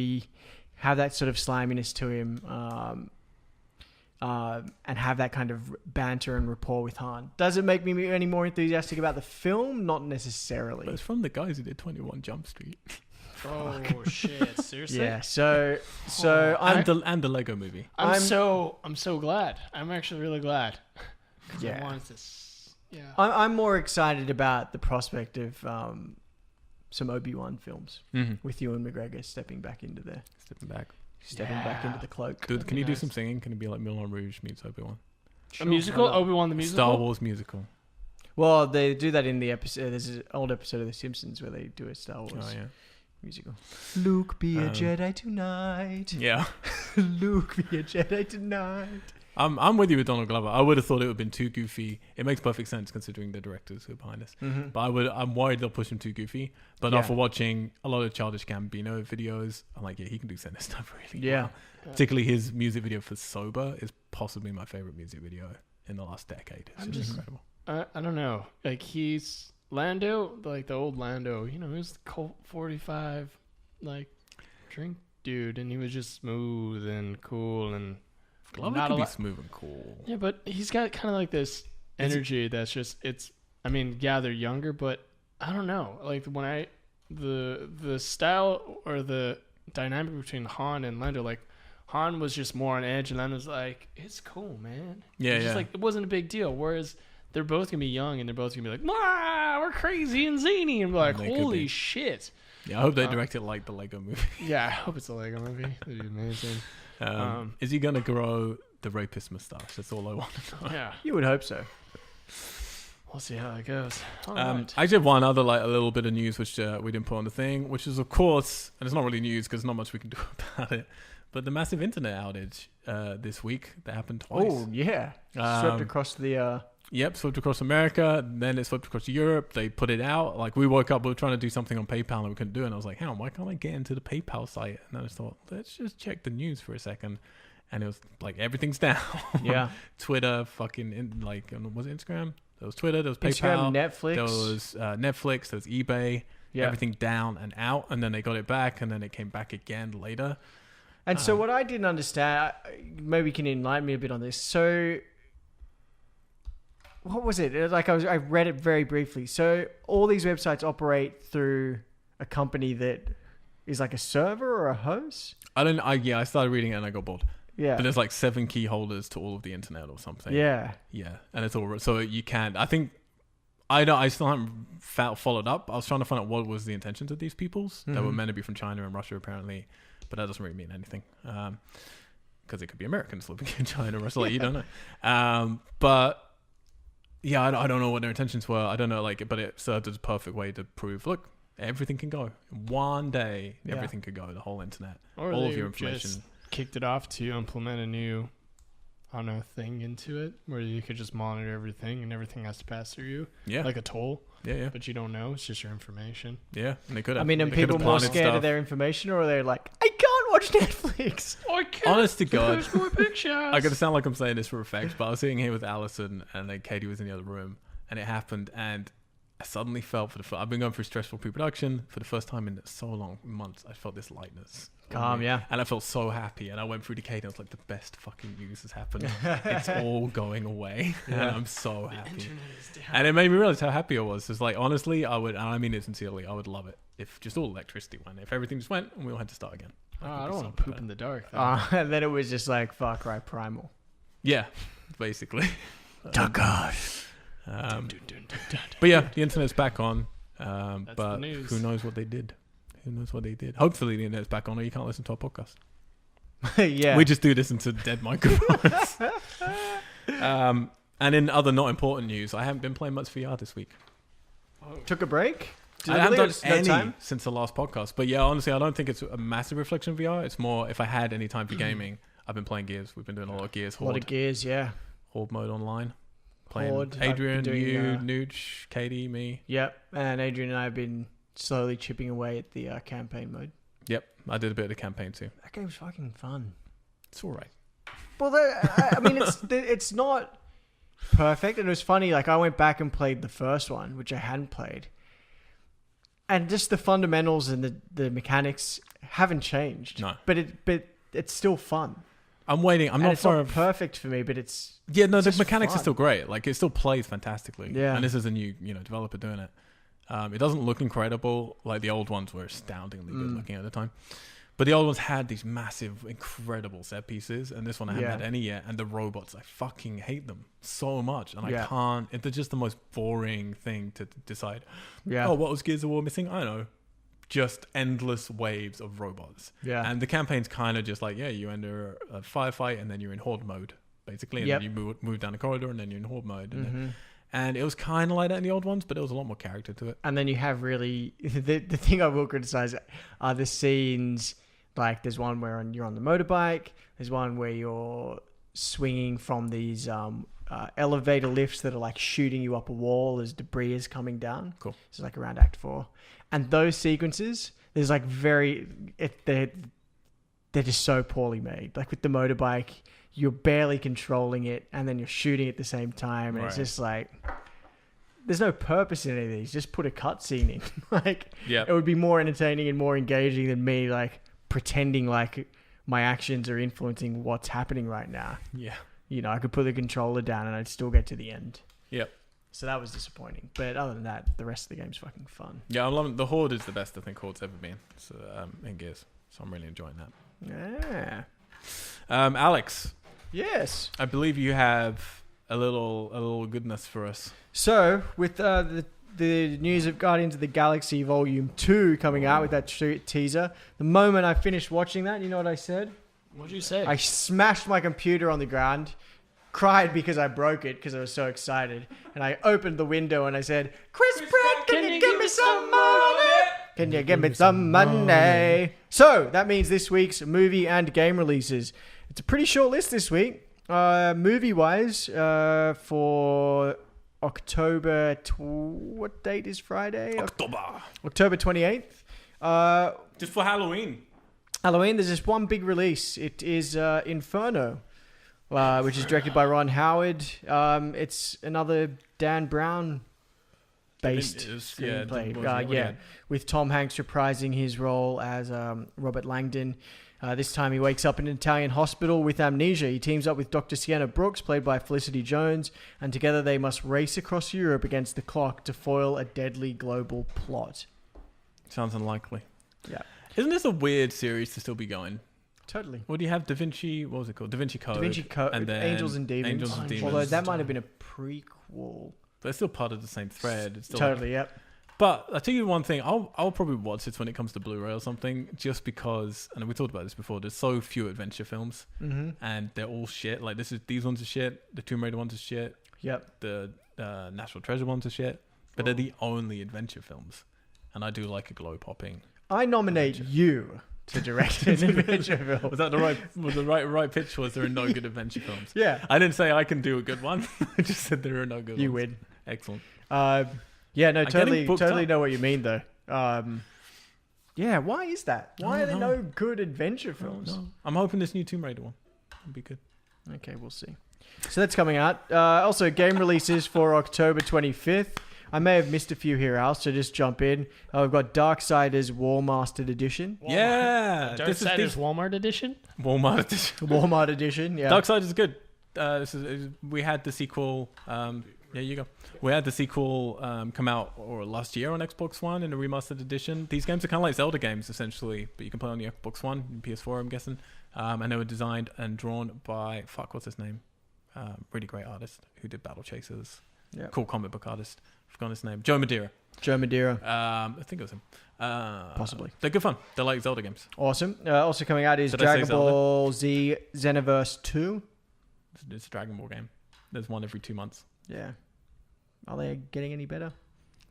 have that sort of sliminess to him, and have that kind of banter and rapport with Han. Does it make me any more enthusiastic about the film? Not necessarily. But it's from the guys who did 21 Jump Street. Oh shit! Seriously? Yeah. So and the Lego Movie. I'm so glad. I'm actually really glad. Yeah. I wanted this. Yeah. I'm more excited about the prospect of some Obi-Wan films with Ewan McGregor stepping back into the cloak. Dude, can you do some singing? Can it be like Moulin Rouge meets Obi-Wan? A musical? Obi-Wan the musical? Star Wars musical. Well, they do that in the episode. There's an old episode of The Simpsons where they do a Star Wars musical. Luke, be a Jedi tonight. Yeah. Luke, be a Jedi tonight. I'm with you with Donald Glover. I would have thought it would have been too goofy. It makes perfect sense considering the directors who are behind us. Mm-hmm. But I'm worried they'll push him too goofy. But after watching a lot of Childish Gambino videos, I'm like, he can do center stuff really well. Particularly his music video for Sober is possibly my favorite music video in the last decade. It's just incredible. I don't know. Like he's Lando, like the old Lando. You know, he was the Colt 45 like drink dude, and he was just smooth and cool and. Glover can be smooth and cool. Yeah, but he's got kind of like this energy that's just they're younger, but I don't know. Like when the style or the dynamic between Han and Lando, like Han was just more on edge and Lando's like, it's cool, man. Yeah, just like it wasn't a big deal. Whereas they're both gonna be young and they're both gonna be like, we're crazy and zany and be like, holy shit. Yeah, I hope they direct it like the Lego Movie. Yeah, I hope it's a Lego Movie. That'd be amazing. Is he going to grow the rapist mustache? That's all I want to know. Yeah. You would hope so. We'll see how it goes. Right. I did one other a little bit of news which we didn't put on the thing, which is of course, and it's not really news because there's not much we can do about it, but the massive internet outage this week that happened twice. Oh yeah, swept across the. Yep, swept across America, then it swept across Europe. They put it out. Like, we woke up, we were trying to do something on PayPal and we couldn't do it. And I was like, hang on, why can't I get into the PayPal site? And I just thought, let's just check the news for a second. And it was like, everything's down. Yeah. Twitter, was it Instagram? There was Twitter, there was Instagram, PayPal. Netflix. There was Netflix, there was eBay. Yeah. Everything down and out. And then they got it back and then it came back again later. And so what I didn't understand, maybe you can enlighten me a bit on this. So... what was it? I read it very briefly. So all these websites operate through a company that is like a server or a host. I started reading it and I got bored. Yeah. But there's like 7 key holders to all of the internet or something. Yeah. Yeah. And it's all, so you can't, I think, I still haven't followed up. I was trying to find out what was the intentions of these peoples that were meant to be from China and Russia apparently, but that doesn't really mean anything. Because it could be Americans living in China or Russia, like, you don't know. But yeah, I don't know what their intentions were. I don't know, but it served as a perfect way to prove, look, everything can go. One day, everything could go. The whole internet, or all of your information. Just kicked it off to implement a new, I don't know, thing into it where you could just monitor everything and everything has to pass through you. Yeah. Like a toll. Yeah. But you don't know. It's just your information. Yeah. And they could have. I mean, are people more scared of their information, or are they like, I can't watch Netflix? I can't. Honest to God. Post my pictures. I'm going to sound like I'm saying this for effect, but I was sitting here with Alison and then Katie was in the other room and it happened and I suddenly felt I've been going through stressful pre-production for the first time in so long, months. I felt this lightness. Calm, yeah. And I felt so happy. And I went through to Katie and I was like, the best fucking news has happened. It's all going away. Yeah. And I'm so happy. And it made me realize how happy I was. It's like, honestly, I would, and I mean it sincerely, I would love it if just all electricity went. If everything just went and we all had to start again. I don't want to poop in the dark. And then it was just like Far Cry Primal. Yeah, basically. God. But yeah, the internet's back on. But who knows what they did? Hopefully the internet's back on or you can't listen to our podcast. Yeah. We just do this into dead microphones. And in other not important news, I haven't been playing much VR this week. Took a break? I haven't done any since the last podcast. But yeah, honestly, I don't think it's a massive reflection of VR. It's more if I had any time for gaming, I've been playing Gears. We've been doing a lot of Gears. Horde. A lot of Gears, yeah. Horde mode online. Playing Horde. Adrian, you, Nooch, Katie, me. Yep. And Adrian and I have been slowly chipping away at the campaign mode. Yep. I did a bit of the campaign too. That game's fucking fun. It's all right. Well, I mean, it's not perfect. And it was funny. Like, I went back and played the first one, which I hadn't played. And just the fundamentals and the mechanics haven't changed. No. But it's still fun. I'm waiting. It's not perfect for me, but it's... Yeah, no, the mechanics are still great. Like, it still plays fantastically. Yeah. And this is a new, developer doing it. It doesn't look incredible. Like, the old ones were astoundingly good looking at the time. But the old ones had these massive, incredible set pieces. And this one I haven't had any yet. And the robots, I fucking hate them so much. And I can't... They're just the most boring thing to decide. Yeah. Oh, what was Gears of War missing? I don't know. Just endless waves of robots. Yeah. And the campaign's kind of just like, you enter a firefight and then you're in Horde mode, basically. And then you move down the corridor and then you're in Horde mode. And it was kind of like that in the old ones, but there was a lot more character to it. And then you have really... The thing I will criticize are the scenes... Like, there's one where you're on the motorbike. There's one where you're swinging from these elevator lifts that are, like, shooting you up a wall as debris is coming down. Cool. It's like around Act 4. And those sequences, there's, like, they're just so poorly made. Like, with the motorbike, you're barely controlling it, and then you're shooting at the same time. And it's just, like... There's no purpose in any of these. Just put a cutscene in. Like, it would be more entertaining and more engaging than me, like... pretending like my actions are influencing what's happening right now. Yeah. I could put the controller down and I'd still get to the end. Yep. So that was disappointing. But other than that, the rest of the game's fucking fun. Yeah, I'm loving the Horde is the best I think Horde's ever been. So in Gears. So I'm really enjoying that. Yeah. Alex. Yes. I believe you have a little goodness for us. So with the news of Guardians of the Galaxy Volume 2 coming out with that teaser. The moment I finished watching that, you know what I said? What'd you say? I smashed my computer on the ground, cried because I broke it because I was so excited, and I opened the window and I said, Chris Pratt, can you give me some money? Can you give me some money? So, that means this week's movie and game releases. It's a pretty short list this week. Movie-wise, for... October... what date is Friday? October 28th. Just for Halloween. There's just one big release. It is Inferno, which is directed by Ron Howard. It's another Dan Brown based screenplay. With Tom Hanks reprising his role as Robert Langdon. This time he wakes up in an Italian hospital with amnesia. He teams up with Dr. Sienna Brooks, played by Felicity Jones, and together they must race across Europe against the clock to foil a deadly global plot. Sounds unlikely. Yeah. Isn't this a weird series to still be going? Totally. Well, do you have Da Vinci? What was it called? Da Vinci Code. Da Vinci Code. And then Angels and Demons. Angels and Demons. Although that might have been a prequel. But it's still part of the same thread. It's still Totally, yep. But I'll tell you one thing. I'll probably watch this when it comes to Blu-ray or something, just because, and we talked about this before, there's so few adventure films, and they're all shit. Like, these ones are shit. The Tomb Raider ones are shit. Yep. The National Treasure ones are shit. But they're the only adventure films. And I do like a glow-popping. I nominate you to direct an adventure film. Was that the right pitch? Was there are no good adventure films? Yeah. I didn't say I can do a good one. I just said there are no good ones. You win. Excellent. Yeah, no, totally know what you mean though. Yeah, why is that? Why are there no good adventure films? No. I'm hoping this new Tomb Raider one will be good. Okay, we'll see. So that's coming out. Also, game releases for October 25th. I may have missed a few here, Al, so just jump in. We've got Darksiders War Mastered Edition. Yeah. Darksiders Walmart Edition? Walmart Edition. Walmart Edition, yeah. Darksiders is good. We had the sequel... there you go. We had the sequel come out last year on Xbox One in a remastered edition. These games are kind of like Zelda games, essentially, but you can play on the Xbox One and PS4, I'm guessing. And they were designed and drawn by... what's his name? Really great artist who did Battle Chasers. Yeah. Cool comic book artist. Forgot his name. Joe Madeira. I think it was him. Possibly. They're good fun. They're like Zelda games. Awesome. Also coming out is Dragon Ball Z Xenoverse 2. It's a Dragon Ball game. There's one every 2 months. Yeah. Are they getting any better?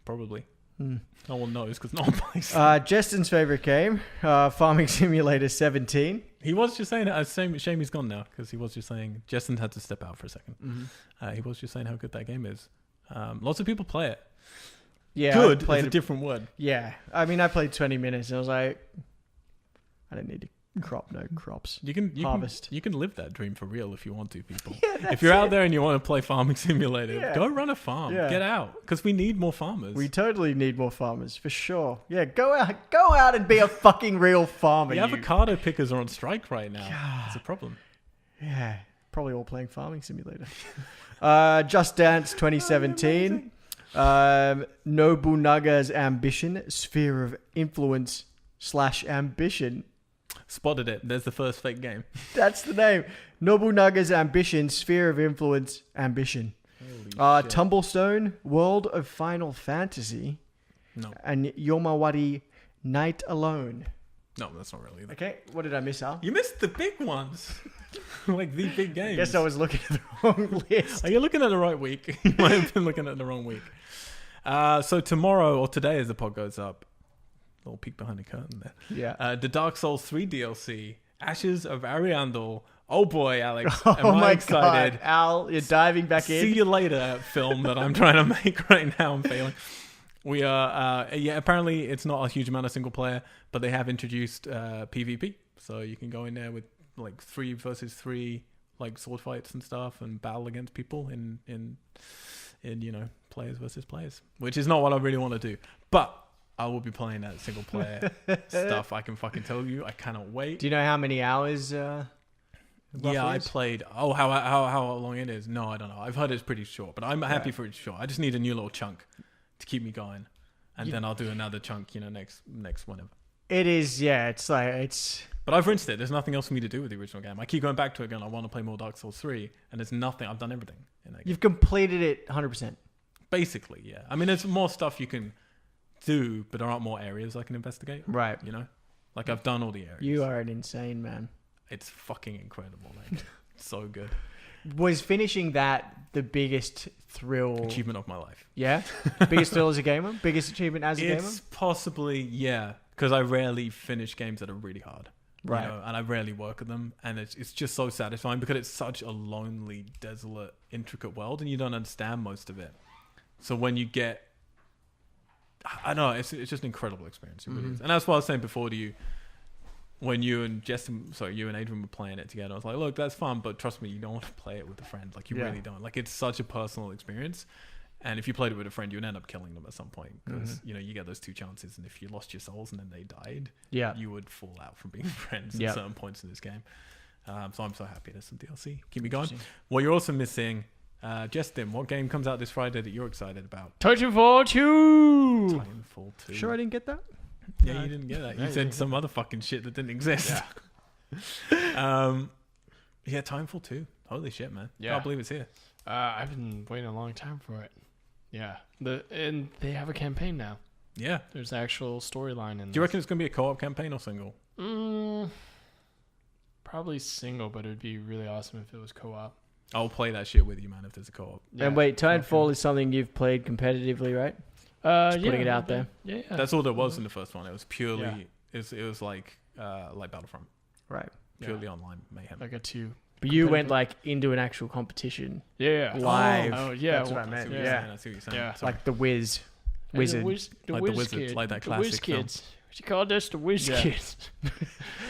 Probably. No one knows because no one plays. Justin's favorite game, Farming Simulator 17. He was just saying that. Shame he's gone now because he was just saying Justin had to step out for a second. He was just saying how good that game is. Lots of people play it. Yeah, good is a different word. Yeah, I mean, I played 20 minutes and I was like, I don't need to crop no crops. You can harvest. You can live that dream for real if you want to, people. Yeah, if you're out there and you want to play Farming Simulator, Yeah. go run a farm. Yeah. Get out because we need more farmers. We totally need more farmers for sure. Yeah, go out and be a fucking real farmer. The avocado pickers are on strike right now. It's a problem. Yeah, probably all playing Farming Simulator. Just Dance 2017. Nobunaga's Ambition, Sphere of Influence / Ambition. Spotted it. There's the first fake game. That's the name. Nobunaga's Ambition, Sphere of Influence, Ambition. Tumblestone, World of Final Fantasy. No. And Yomawari, Night Alone. No, that's not really. Okay, what did I miss, Al? You missed the big ones. Like the big games. Guess I was looking at the wrong list. Are you looking at the right week? You might have been looking at the wrong week. So tomorrow or today as the pod goes up, little peek behind the curtain there. Yeah. The Dark Souls 3 DLC, Ashes of Ariandel. Oh boy, Alex. Oh Am I my excited? God, Al, you're diving back in. See you later film that I'm trying to make right now. I'm failing. We are, apparently it's not a huge amount of single player, but they have introduced PvP. So you can go in there with like 3 versus 3 like sword fights and stuff and battle against people in players versus players, which is not what I really want to do. But I will be playing that single player stuff. I can fucking tell you. I cannot wait. Do you know how many hours? Yeah, I played. Oh, how long it is? No, I don't know. I've heard it's pretty short, but I'm happy for it short. I just need a new little chunk to keep me going, and then I'll do another chunk. Next whenever. It is. Yeah, it's. But I've rinsed it. There's nothing else for me to do with the original game. I keep going back to it, going, I want to play more Dark Souls 3, and there's nothing. I've done everything in that game. You've completed it 100%. Basically, yeah. I mean, there's more stuff you can do, but there aren't more areas I can investigate. Right. Like I've done all the areas. You are an insane man. It's fucking incredible, like so good. Was finishing that the biggest thrill? Achievement of my life. Yeah? Biggest thrill as a gamer? Biggest achievement as a gamer? It's possibly, yeah. Because I rarely finish games that are really hard. Right. And I rarely work at them. And it's just so satisfying because it's such a lonely, desolate, intricate world and you don't understand most of it. So when you get... I know, it's just an incredible experience. It really is. And that's what I was saying before to you. When you and Adrian were playing it together, I was like, look, that's fun, but trust me, you don't want to play it with a friend. Like, you really don't. Like, it's such a personal experience. And if you played it with a friend, you'd end up killing them at some point because you get those 2 chances, and if you lost your souls and then they died, you would fall out from being friends at certain points in this game. So I'm so happy there's some DLC. Keep me going. What you're also missing, Justin, what game comes out this Friday that you're excited about? Titanfall 2. Titanfall 2. Sure, I didn't get that. Yeah, you didn't get that. You said some other fucking shit that didn't exist. Yeah. Titanfall 2. Holy shit, man. Yeah. Can't believe it's here. I've been waiting a long time for it. Yeah. And they have a campaign now. Yeah. There's actual storyline in Do you reckon it's going to be a co-op campaign or single? Probably single, but it would be really awesome if it was co-op. I'll play that shit with you, man, if there's a co-op. Yeah. And wait, Titanfall is something you've played competitively, right? Just putting it out there. Yeah. That's all there was in the first one. It was purely, it was like Battlefront. Right. Purely online mayhem. Like a 2. But you went like into an actual competition. Yeah. Live. Oh, yeah. That's what I meant. I see what you're saying. Yeah. Like the Wizard. The Whiz Kids. Kids, like that the classic Whiz film. Kids. What you call this? The Whiz Kids.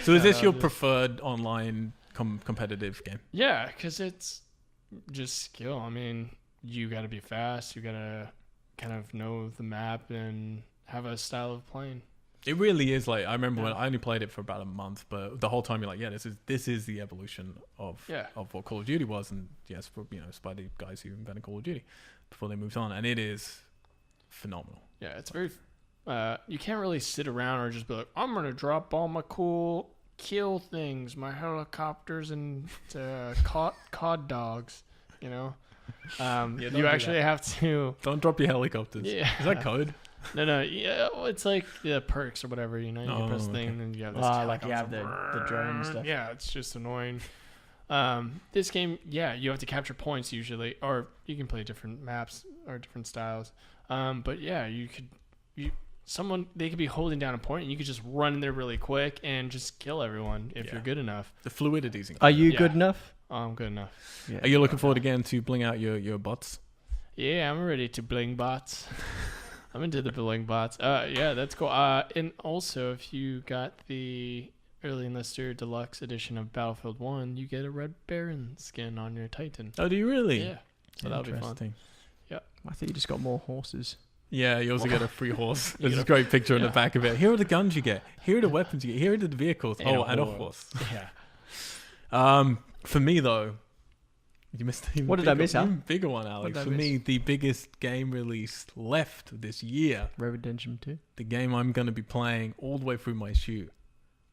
So is this your preferred online competitive game? Yeah, because it's just skill. I mean, you got to be fast. You got to kind of know the map and have a style of playing. It really is. Like, I remember when I only played it for about a month, but the whole time you're like, yeah, this is the evolution of what Call of Duty was, and yes, for it's by the guys who invented Call of Duty before they moved on, and it is phenomenal. Yeah, it's very. You can't really sit around or just be like, I'm gonna drop all my cool kill things, my helicopters and cod dogs. You actually have to. Don't drop your helicopters. Yeah. Is that code? No. Yeah, it's like the perks or whatever. You press the thing and you have this. Like you have the drone and stuff. Yeah, it's just annoying. This game, you have to capture points usually, or you can play different maps or different styles. But yeah, they could be holding down a point and you could just run in there really quick and just kill everyone if you're good enough. The fluidity is incredible. Are you good enough? Oh, I'm good enough. Yeah. Are you looking forward again to bling out your bots? Yeah, I'm ready to bling bots. I'm into the bling bots. Yeah, that's cool. And also, if you got the Early Enlister Deluxe Edition of Battlefield 1, you get a Red Baron skin on your Titan. Oh, do you really? Yeah. So that'll be fun. Yeah. I think you just got more horses. Yeah, you also get a free horse. There's a great picture in the back of it. Here are the guns you get. Here are the weapons you get. Here are the vehicles. And a horse. Yeah. For me, though, you missed what did I miss out? Bigger one, Alex. For me, the biggest game release left this year. Redemption 2. The game I'm going to be playing all the way through my shoot.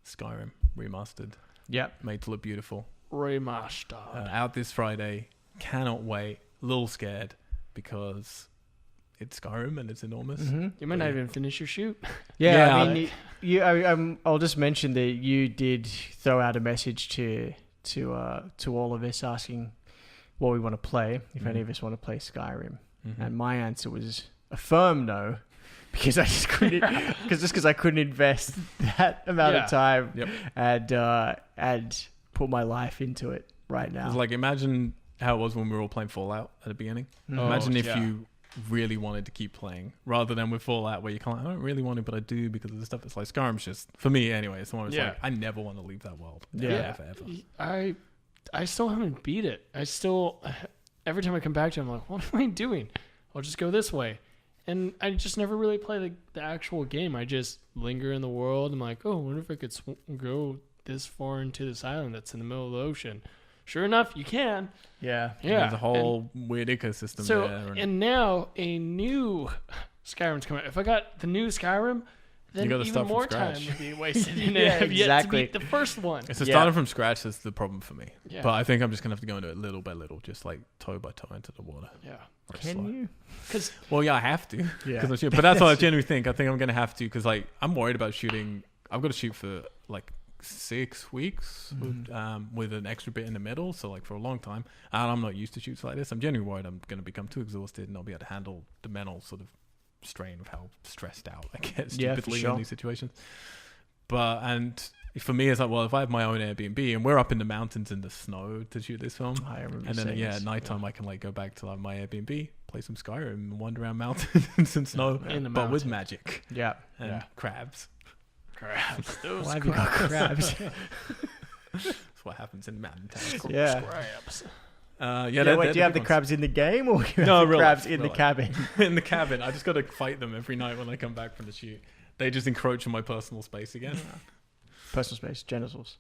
Skyrim Remastered. Yep. Made to look beautiful. Remastered. Out this Friday. Cannot wait. A little scared because it's Skyrim and it's enormous. Mm-hmm. You might not even finish your shoot. Yeah, I mean, I'll just mention that you did throw out a message to all of us asking what we want to play, if any of us want to play Skyrim, and my answer was a firm no, because I just couldn't, because I couldn't invest that amount of time and put my life into it right now. It's like, imagine how it was when we were all playing Fallout at the beginning. Imagine if you really wanted to keep playing rather than with Fallout where you kind of, I don't really want to, but I do because of the stuff that's like Skyrim's just, for me anyway, it's the one like, I never want to leave that world. Ever. I still haven't beat it. Every time I come back to it, I'm like, what am I doing? I'll just go this way. And I just never really play the actual game. I just linger in the world. I'm like, oh, I wonder if I could go this far into this island that's in the middle of the ocean. Sure enough, you can. Yeah. There's a whole weird ecosystem there. And now a new Skyrim's coming out. If I got the new Skyrim, then even more time would be wasted in it. I've yet to beat the first one. It's starting from scratch that's the problem for me. Yeah. But I think I'm just going to have to go into it little by little, just like toe by toe into the water. Yeah. Can you? I have to. Yeah. But that's what I genuinely think. I think I'm going to have to because like I'm worried about shooting. I've got to shoot for like 6 weeks with an extra bit in the middle, so like for a long time, and I'm not used to shoots like this. I'm genuinely worried I'm going to become too exhausted and I'll be able to handle the mental sort of strain of how stressed out I get stupidly in these situations. And for me, it's like, well, if I have my own Airbnb and we're up in the mountains in the snow to shoot this film, and then at nighttime I can like go back to like my Airbnb, play some Skyrim, and wander around mountains and snow, but with magic, and crabs. Those Why have you got crabs? That's what happens in mountain towns. Yeah. Crabs. Wait, do you have the crabs in the game or you have the real crabs life, in real the life. cabin? in the cabin. I just got to fight them every night when I come back from the shoot. They just encroach on my personal space again. Personal space, genitals.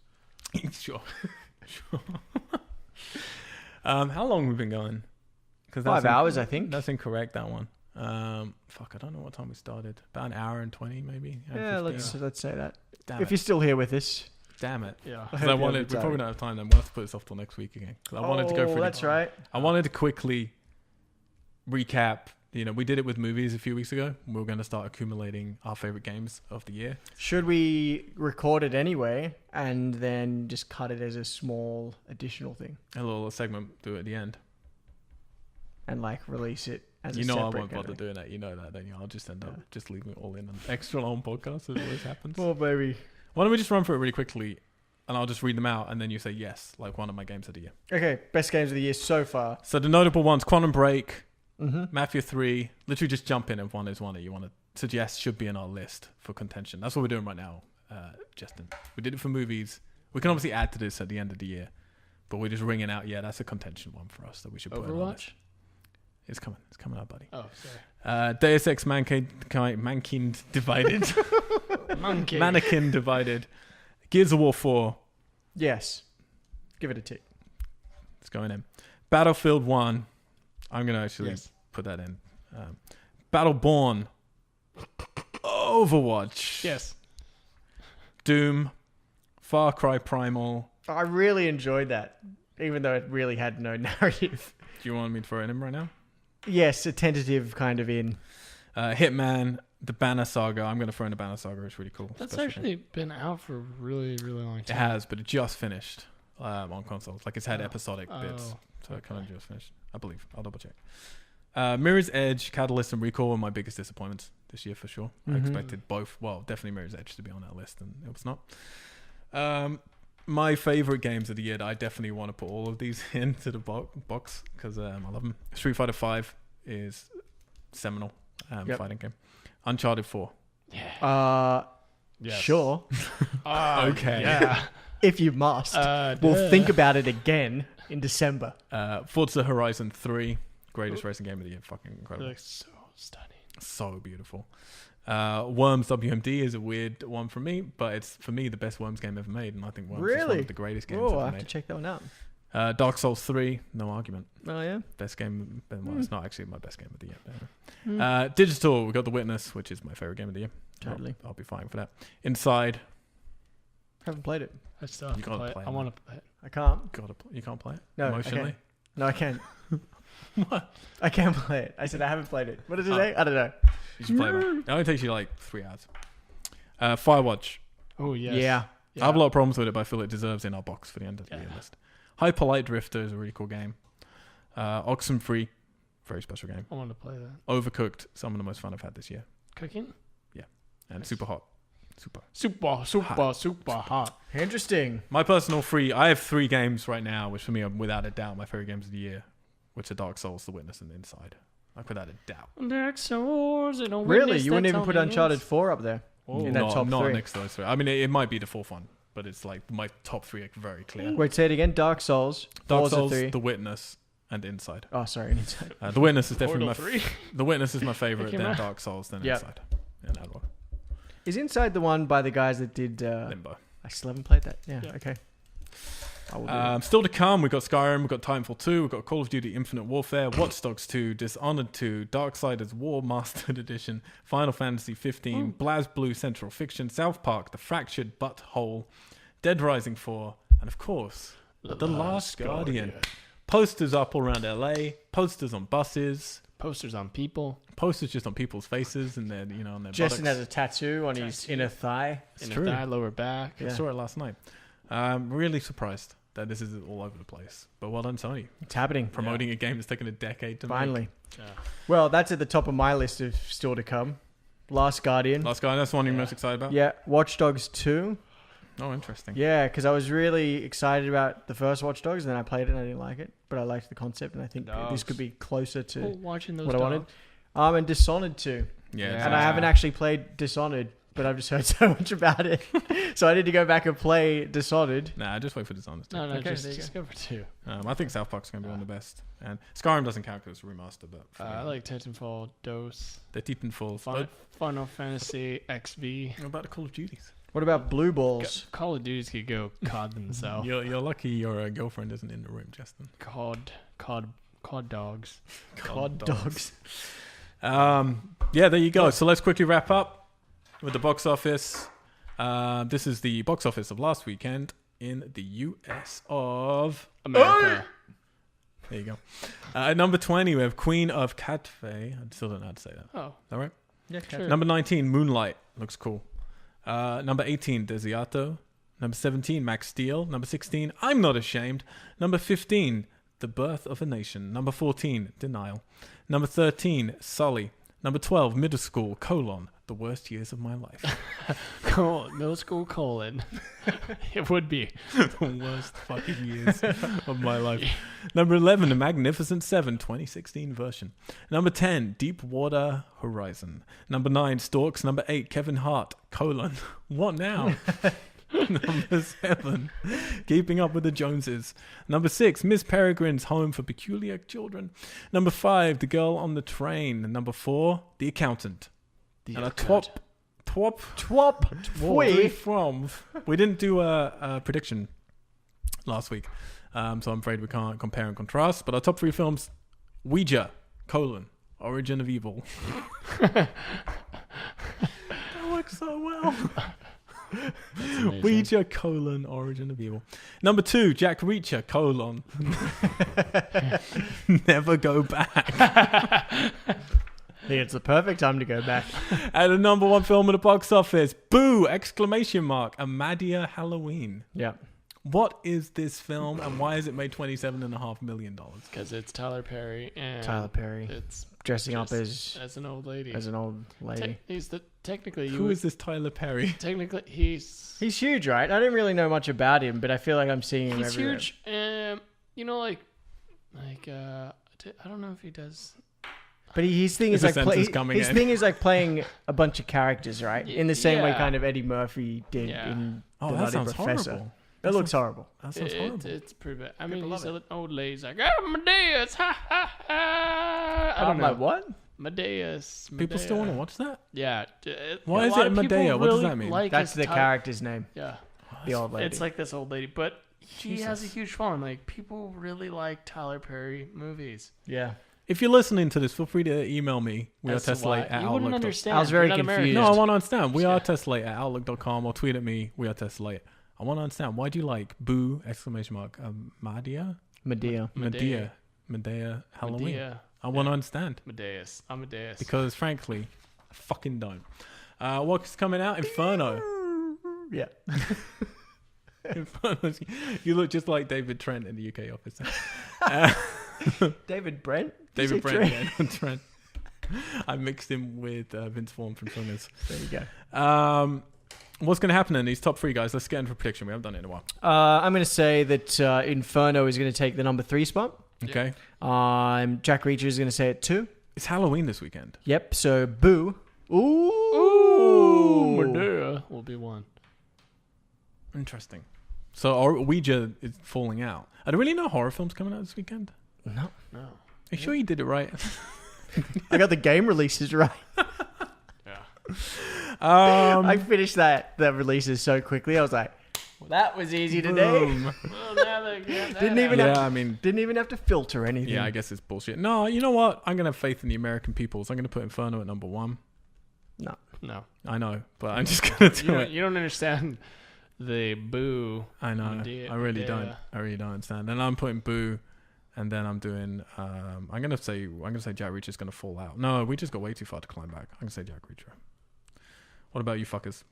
Sure. How long have we been going? 'Cause 5 hours, I think. That's incorrect, that one. I don't know what time we started. About an hour and 20 maybe. Yeah, 15. let's say that. Damn If it. you're still here with us. Damn it. Yeah. Because hope you we haven't probably died. don't have time then. We'll have to put this off till next week again. 'Cause I wanted to go through that's right. I wanted to quickly recap. We did it with movies a few weeks ago. We were going to start accumulating our favorite games of the year. Should we record it anyway and then just cut it as a small additional thing A little segment, do it at the end. and release it as a I separate won't kind bother of- doing that. You know that, don't you? I'll just end up just leaving it all in an extra long podcast as always happens. Oh, baby. Why don't we just run through it really quickly and I'll just read them out and then you say yes, like one of my games of the year. Okay, best games of the year so far. So the notable ones, Quantum Break, Mm-hmm. Mafia 3, literally just jump in if one is one that you want to suggest should be in our list for contention. That's what we're doing right now, Justin. We did it for movies. We can obviously add to this at the end of the year, but we're just ringing out, that's a contention one for us that we should put on our list. Overwatch? It's coming up, buddy. Oh, sorry. Deus Ex Mankind Divided. Monkey. Mannequin Divided. Gears of War 4. Yes. Give it a tick. It's going in. Battlefield 1. I'm going to actually Yes. put that in. Battleborn. Overwatch. Yes. Doom. Far Cry Primal. I really enjoyed that, even though it really had no narrative. Do you want me to throw it in right now? Yes, a tentative kind of in. Hitman. The Banner Saga. I'm going to throw in the Banner Saga. It's really cool. That's Special actually been out for a really, really long game. time. It has, but it just finished on consoles. Like it's had episodic bits. Oh, So it kind of just finished. I believe. I'll double check. Mirror's Edge, Catalyst, and Recall were my biggest disappointments this year for sure. I expected both. Well, definitely Mirror's Edge to be on that list, and it was not. My favorite games of the year that I definitely want to put all of these into the box because I love them. Street Fighter 5 is seminal fighting game. Uncharted 4. Yeah. Yes. Sure. Okay. Yeah. If you must. We'll think about it again in December. Forza Horizon 3, greatest racing game of the year. Fucking incredible. Looks so stunning. So beautiful. Worms WMD is a weird one for me, but it's for me the best Worms game ever made, and I think Worms is one Really? of the greatest games Oh, ever I have made. to check that one out. Dark Souls 3, no argument. Oh, yeah? Best game. Well, it's not actually my best game of the year. Digital, we got The Witness, which is my favorite game of the year. Totally. I'll be fine for that. Inside, Haven't played it. I still have You to gotta play it. play I it. want to play it. I can't. you can't play it No, emotionally. No, I can't. What? I can't play it. I said I haven't played it. What did it Oh. say? I don't know. You should play that. It only takes you like 3 hours. Firewatch. Oh, yes. Yeah. I have a lot of problems with it, but I feel it deserves in our box for the end of the year Yeah. list. Hyperlight Drifter is a really cool game. Oxenfree, very special game. I want to play that. Overcooked, some of the most fun I've had this year. Cooking? And Nice. Super Hot. Super hot. Interesting. My personal I have 3 games right now, which for me are without a doubt my favorite games of the year, which are Dark Souls, The Witness, and Inside. Like without a doubt. Dark Souls. Really? You wouldn't even put Uncharted 4 up there? In that top not 3? next to those 3. I mean, it might be the 4th one, but it's like my top 3 are very clear. Wait, say it again. Dark Souls. Dark Forza Souls, 3. The Witness, and Inside. Oh, sorry. Inside. The Witness is definitely Portal 3. The Witness is my favorite, Okay, then man. Dark Souls, then Yep. Inside. In that order. Is Inside the one by the guys that did... Limbo. I still haven't played that. Yeah, Yeah. okay. I will do it. Still to come, we've got Skyrim, we've got Titanfall 2, we've got Call of Duty Infinite Warfare, Watch Dogs 2, Dishonored 2, Darksiders War Mastered Edition, Final Fantasy 15, BlazBlue Central Fiction, South Park, The Fractured Butthole, Dead Rising 4, and of course, The Last Guardian. Posters up all around LA, posters on buses, Posters on people. posters just on people's faces and their, on their Justin buttocks. has a tattoo on his inner thigh. It's In true. the thigh, lower back. I Yeah. saw it last night. I'm really surprised that this is all over the place. But well done, Sony. It's happening. Promoting a game that's taken a decade to Finally. Yeah. Well, that's at the top of my list of still to come. Last Guardian. make. Last Guy, that's the one you're Yeah. most excited about? Yeah. Watch Dogs 2. Oh, interesting. Yeah, because I was really excited about the first Watch Dogs, and then I played it and I didn't like it. But I liked the concept, and I think this Dogs. could be closer to Watching those what I wanted. dogs. And Dishonored 2. Yeah. Yeah. And I haven't actually played Dishonored, but I've just heard so much about it. So I need to go back and play Dishonored. Nah, just wait for Dishonored. No, Okay, just go for 2. I think South Park's going to be one of the best. And Skyrim doesn't count because it's remastered, but I like Titanfall, DOS, the Titanfall. Final Fantasy XV. What about the Call of Duties? What about Blue Balls? Call of Duties could go COD themselves. You're lucky your girlfriend isn't in the room, Justin. COD dogs. COD dogs. Yeah, there you go. So let's quickly wrap up with the box office. This is the box office of last weekend in the US of America. There you go. At number 20, we have Queen of Cathay. I still don't know how to say that. Oh. Is that right? Yeah, Sure. Number 19, Moonlight. Looks cool. Number 18, Desiato. Number 17, Max Steel. Number 16, I'm Not Ashamed. Number 15, The Birth of a Nation. Number 14, Denial. Number 13, Sully. Number 12, Middle School, The Worst Years of My Life. Middle school : It would be. The worst fucking years of my life. Number 11, The Magnificent Seven, 2016 version. Number 10, Deepwater Horizon. Number 9, Storks. Number 8, Kevin Hart, What now? Number 7, Keeping Up with the Joneses. Number 6, Miss Peregrine's Home for Peculiar Children. Number 5, The Girl on the Train. Number 4, The Accountant. And a twop. We didn't do a prediction last week, so I'm afraid we can't compare and contrast. But our top 3 films: Ouija, Origin of Evil. That works so well. Ouija, Origin of Evil. Number 2, Jack Reacher, Never Go Back. I think it's the perfect time to go back. And the number 1 film in the box office, Boo! Amadia Halloween. Yeah. What is this film and why has it made $27.5 million? Because it's Tyler Perry and it's dressing up as an old lady. Technically, Who is this Tyler Perry? Technically, he's huge, right? I didn't really know much about him, but I feel like I'm seeing him everywhere. He's huge. I don't know if he does. But his thing is like playing a bunch of characters, right? In the same way kind of Eddie Murphy did in The Nutty Professor. Horrible. That looks horrible. That sounds horrible. It's pretty bad. I mean, he's an old lady. He's like, Amadeus, ha ha ha. I don't know. Like what? Amadeus. People still want to watch that? Yeah. Why is it Medea? What does that mean? That's the character's name. Yeah. The old lady. It's like this old lady, but he has a huge following. Like, people really like Tyler Perry movies. Yeah. If you're listening to this, feel free to email me. You wouldn't understand. I was very confused. No, I want to understand. We are testlate at outlook.com or tweet at me. We are testlate. I want to understand. Why do you like Boo! Medea Halloween. Medea. I want to understand. Amadeus. Because frankly, I fucking don't. What's coming out? Inferno. Yeah. Inferno. You look just like David Trent in the UK office. David Brent? David Brent. Yeah, Trent. I mixed him with Vince Vaughn from Swingers. There you go. What's going to happen in these top 3 guys? Let's get into a prediction. We haven't done it in a while. I'm going to say that Inferno is going to take the number 3 spot. Okay. Jack Reacher is going to say it 2. It's Halloween this weekend. Yep. So Boo. Ooh. Medea will be 1. Interesting. So Ouija is falling out. Are there really no horror films coming out this weekend? No. Are you sure you did it right? I got the game releases right. Yeah. I finished that releases so quickly. I was like, well, that was easy to do. Well, now they get that Didn't even have to filter anything. Yeah, I guess it's bullshit. No, you know what? I'm going to have faith in the American peoples. I'm going to put Inferno at number 1. No. I know, but I'm just going to do it. You don't understand the Boo. I know. I really don't. I really don't understand. And I'm putting Boo, and then I'm doing. I'm gonna say Jack Reacher's gonna fall out. No, we just got way too far to climb back. I'm gonna say Jack Reacher. What about you fuckers?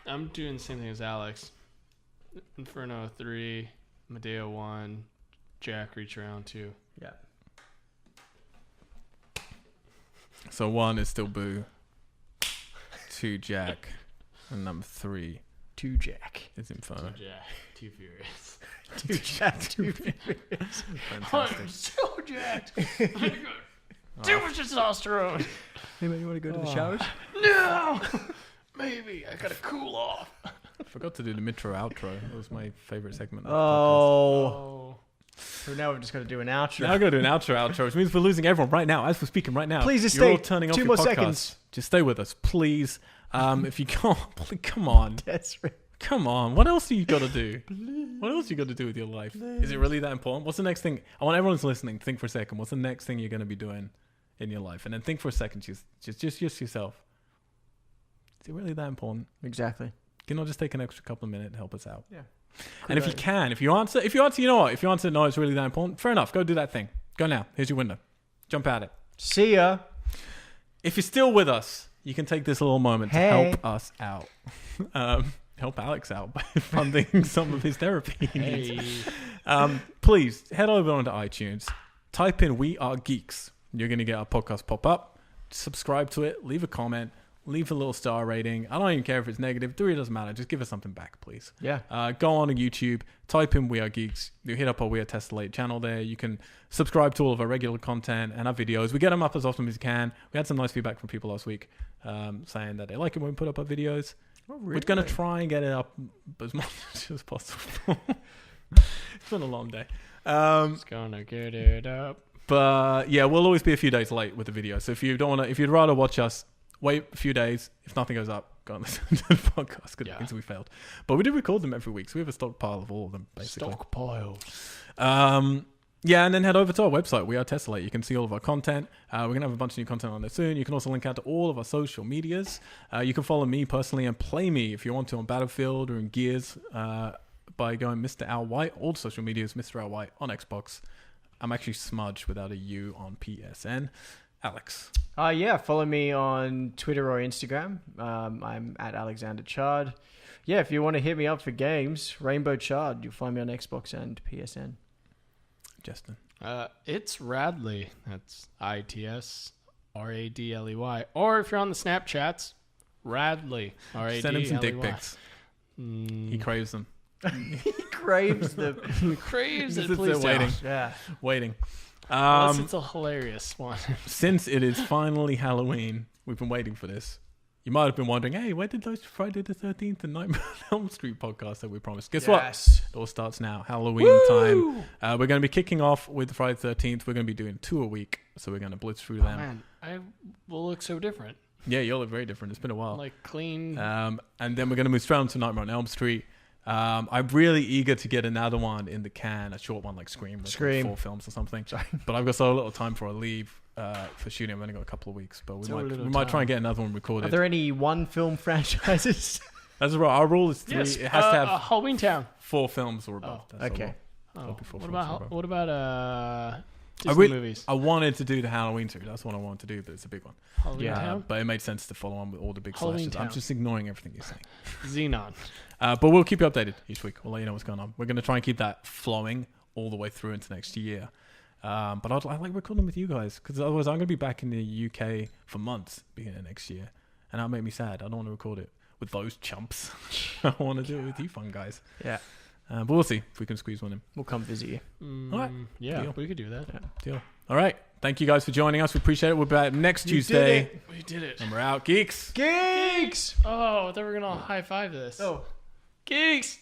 I'm doing the same thing as Alex. Inferno 3, Medea 1, Jack Reacher on 2. Yeah. So 1 is still Boo. 2 Jack, and number 3. 2 Jack. Is Inferno. 2 Jack. 2 Furious. 2 Jack. 2 Furious. Fantastic. I'm so jacked. Too much testosterone. Anybody want to go to the showers? No. Maybe. gotta cool off. I forgot to do the intro outro. That was my favorite segment. Oh. So now we've just got to do an outro. Now I've got to do an outro, which means we're losing everyone right now. As we're speaking right now. Please just you're stay all turning off 2 your more podcasts. seconds. Just stay with us, please. If you can't, come on. Desperate. Come on. What else do you got to do? What else you got to do with your life? Is it really that important? What's the next thing? I want everyone who's listening to think for a second. What's the next thing you're going to be doing in your life? And then think for a second, just yourself. Is it really that important? Exactly. Can I just take an extra couple of minutes to help us out? Yeah. And if you can, if you answer, you know what? If you answer no, it's really that important. Fair enough. Go do that thing. Go now. Here's your window. Jump at it. See ya. If you're still with us, you can take this little moment to help us out. Help Alex out by funding some of his therapy needs. Please head over onto iTunes. Type in "We Are Geeks." You're going to get our podcast pop up. Subscribe to it. Leave a comment. Leave a little star rating. I don't even care if it's negative. It really doesn't matter. Just give us something back, please. Yeah. Go on to YouTube. Type in "We Are Geeks." You hit up our We Are Tessellate channel there. You can subscribe to all of our regular content and our videos. We get them up as often as we can. We had some nice feedback from people last week saying that they like it when we put up our videos. Oh, really? We're going to try and get it up as much as possible. It's been a long day. It's gonna get it up. But yeah, we'll always be a few days late with the video. So if you don't want to, if you'd rather watch us, wait a few days. If nothing goes up, go and listen to the podcast because it means we failed. But we do record them every week, so we have a stockpile of all of them, basically. Stockpile. Yeah, and then head over to our website, We Are Tessellate. You can see all of our content. We're going to have a bunch of new content on there soon. You can also link out to all of our social medias. You can follow me personally and play me if you want to on Battlefield or in Gears by going Mr. Al White. All social medias, Mr. Al White on Xbox. I'm actually Smudge without a U on PSN. Alex. Yeah, follow me on Twitter or Instagram. I'm at Alexander Chard. Yeah, if you want to hit me up for games, Rainbow Chard. You'll find me on Xbox and PSN. Justin. It's Radley. That's ITSRADLEY. Or if you're on the Snapchats, Radley. RADLEY. Send him some dick pics. He craves them. He craves the... Craves it, Please please waiting. don't. Yeah. Waiting. Unless it's a hilarious one. Since it is finally Halloween, we've been waiting for this. You might have been wondering, hey, where did those Friday the 13th and Nightmare on Elm Street podcasts that we promised? Guess what? It all starts now. Halloween time. We're going to be kicking off with Friday the 13th. We're going to be doing 2 a week. So we're going to blitz through them. Man, I will look so different. Yeah, you'll look very different. It's been a while. Like clean. And then we're going to move straight on to Nightmare on Elm Street. I'm really eager to get another one in the can, a short one like Scream. With like 4 films or something. But I've got so little time for a leave. For shooting, I've only got a couple of weeks, but we might try and get another one recorded. Are there any one-film franchises? That's right. Our rule is 3. Yes, it has to have Halloween Town. 4 films or above. Oh, okay. What about Disney movies? I wanted to do the Halloween series. That's what I wanted to do, but it's a big one. Halloween Town? But it made sense to follow on with all the big Halloween slashes. Town. I'm just ignoring everything you're saying. Xenon. But we'll keep you updated each week. We'll let you know what's going on. We're going to try and keep that flowing all the way through into next year. But I like recording with you guys because otherwise I'm going to be back in the UK for months beginning of next year. And that'll make me sad. I don't want to record it with those chumps. I want to do it with you fun guys. Yeah. But we'll see if we can squeeze one in. We'll come visit you. All right. Yeah, Deal. we could do that. Yeah. Deal. All right. Thank you guys for joining us. We appreciate it. We'll be back next Tuesday. We did it. And we're out. Geeks. Geeks! Oh, I thought we were going to high five this. Oh. Geeks!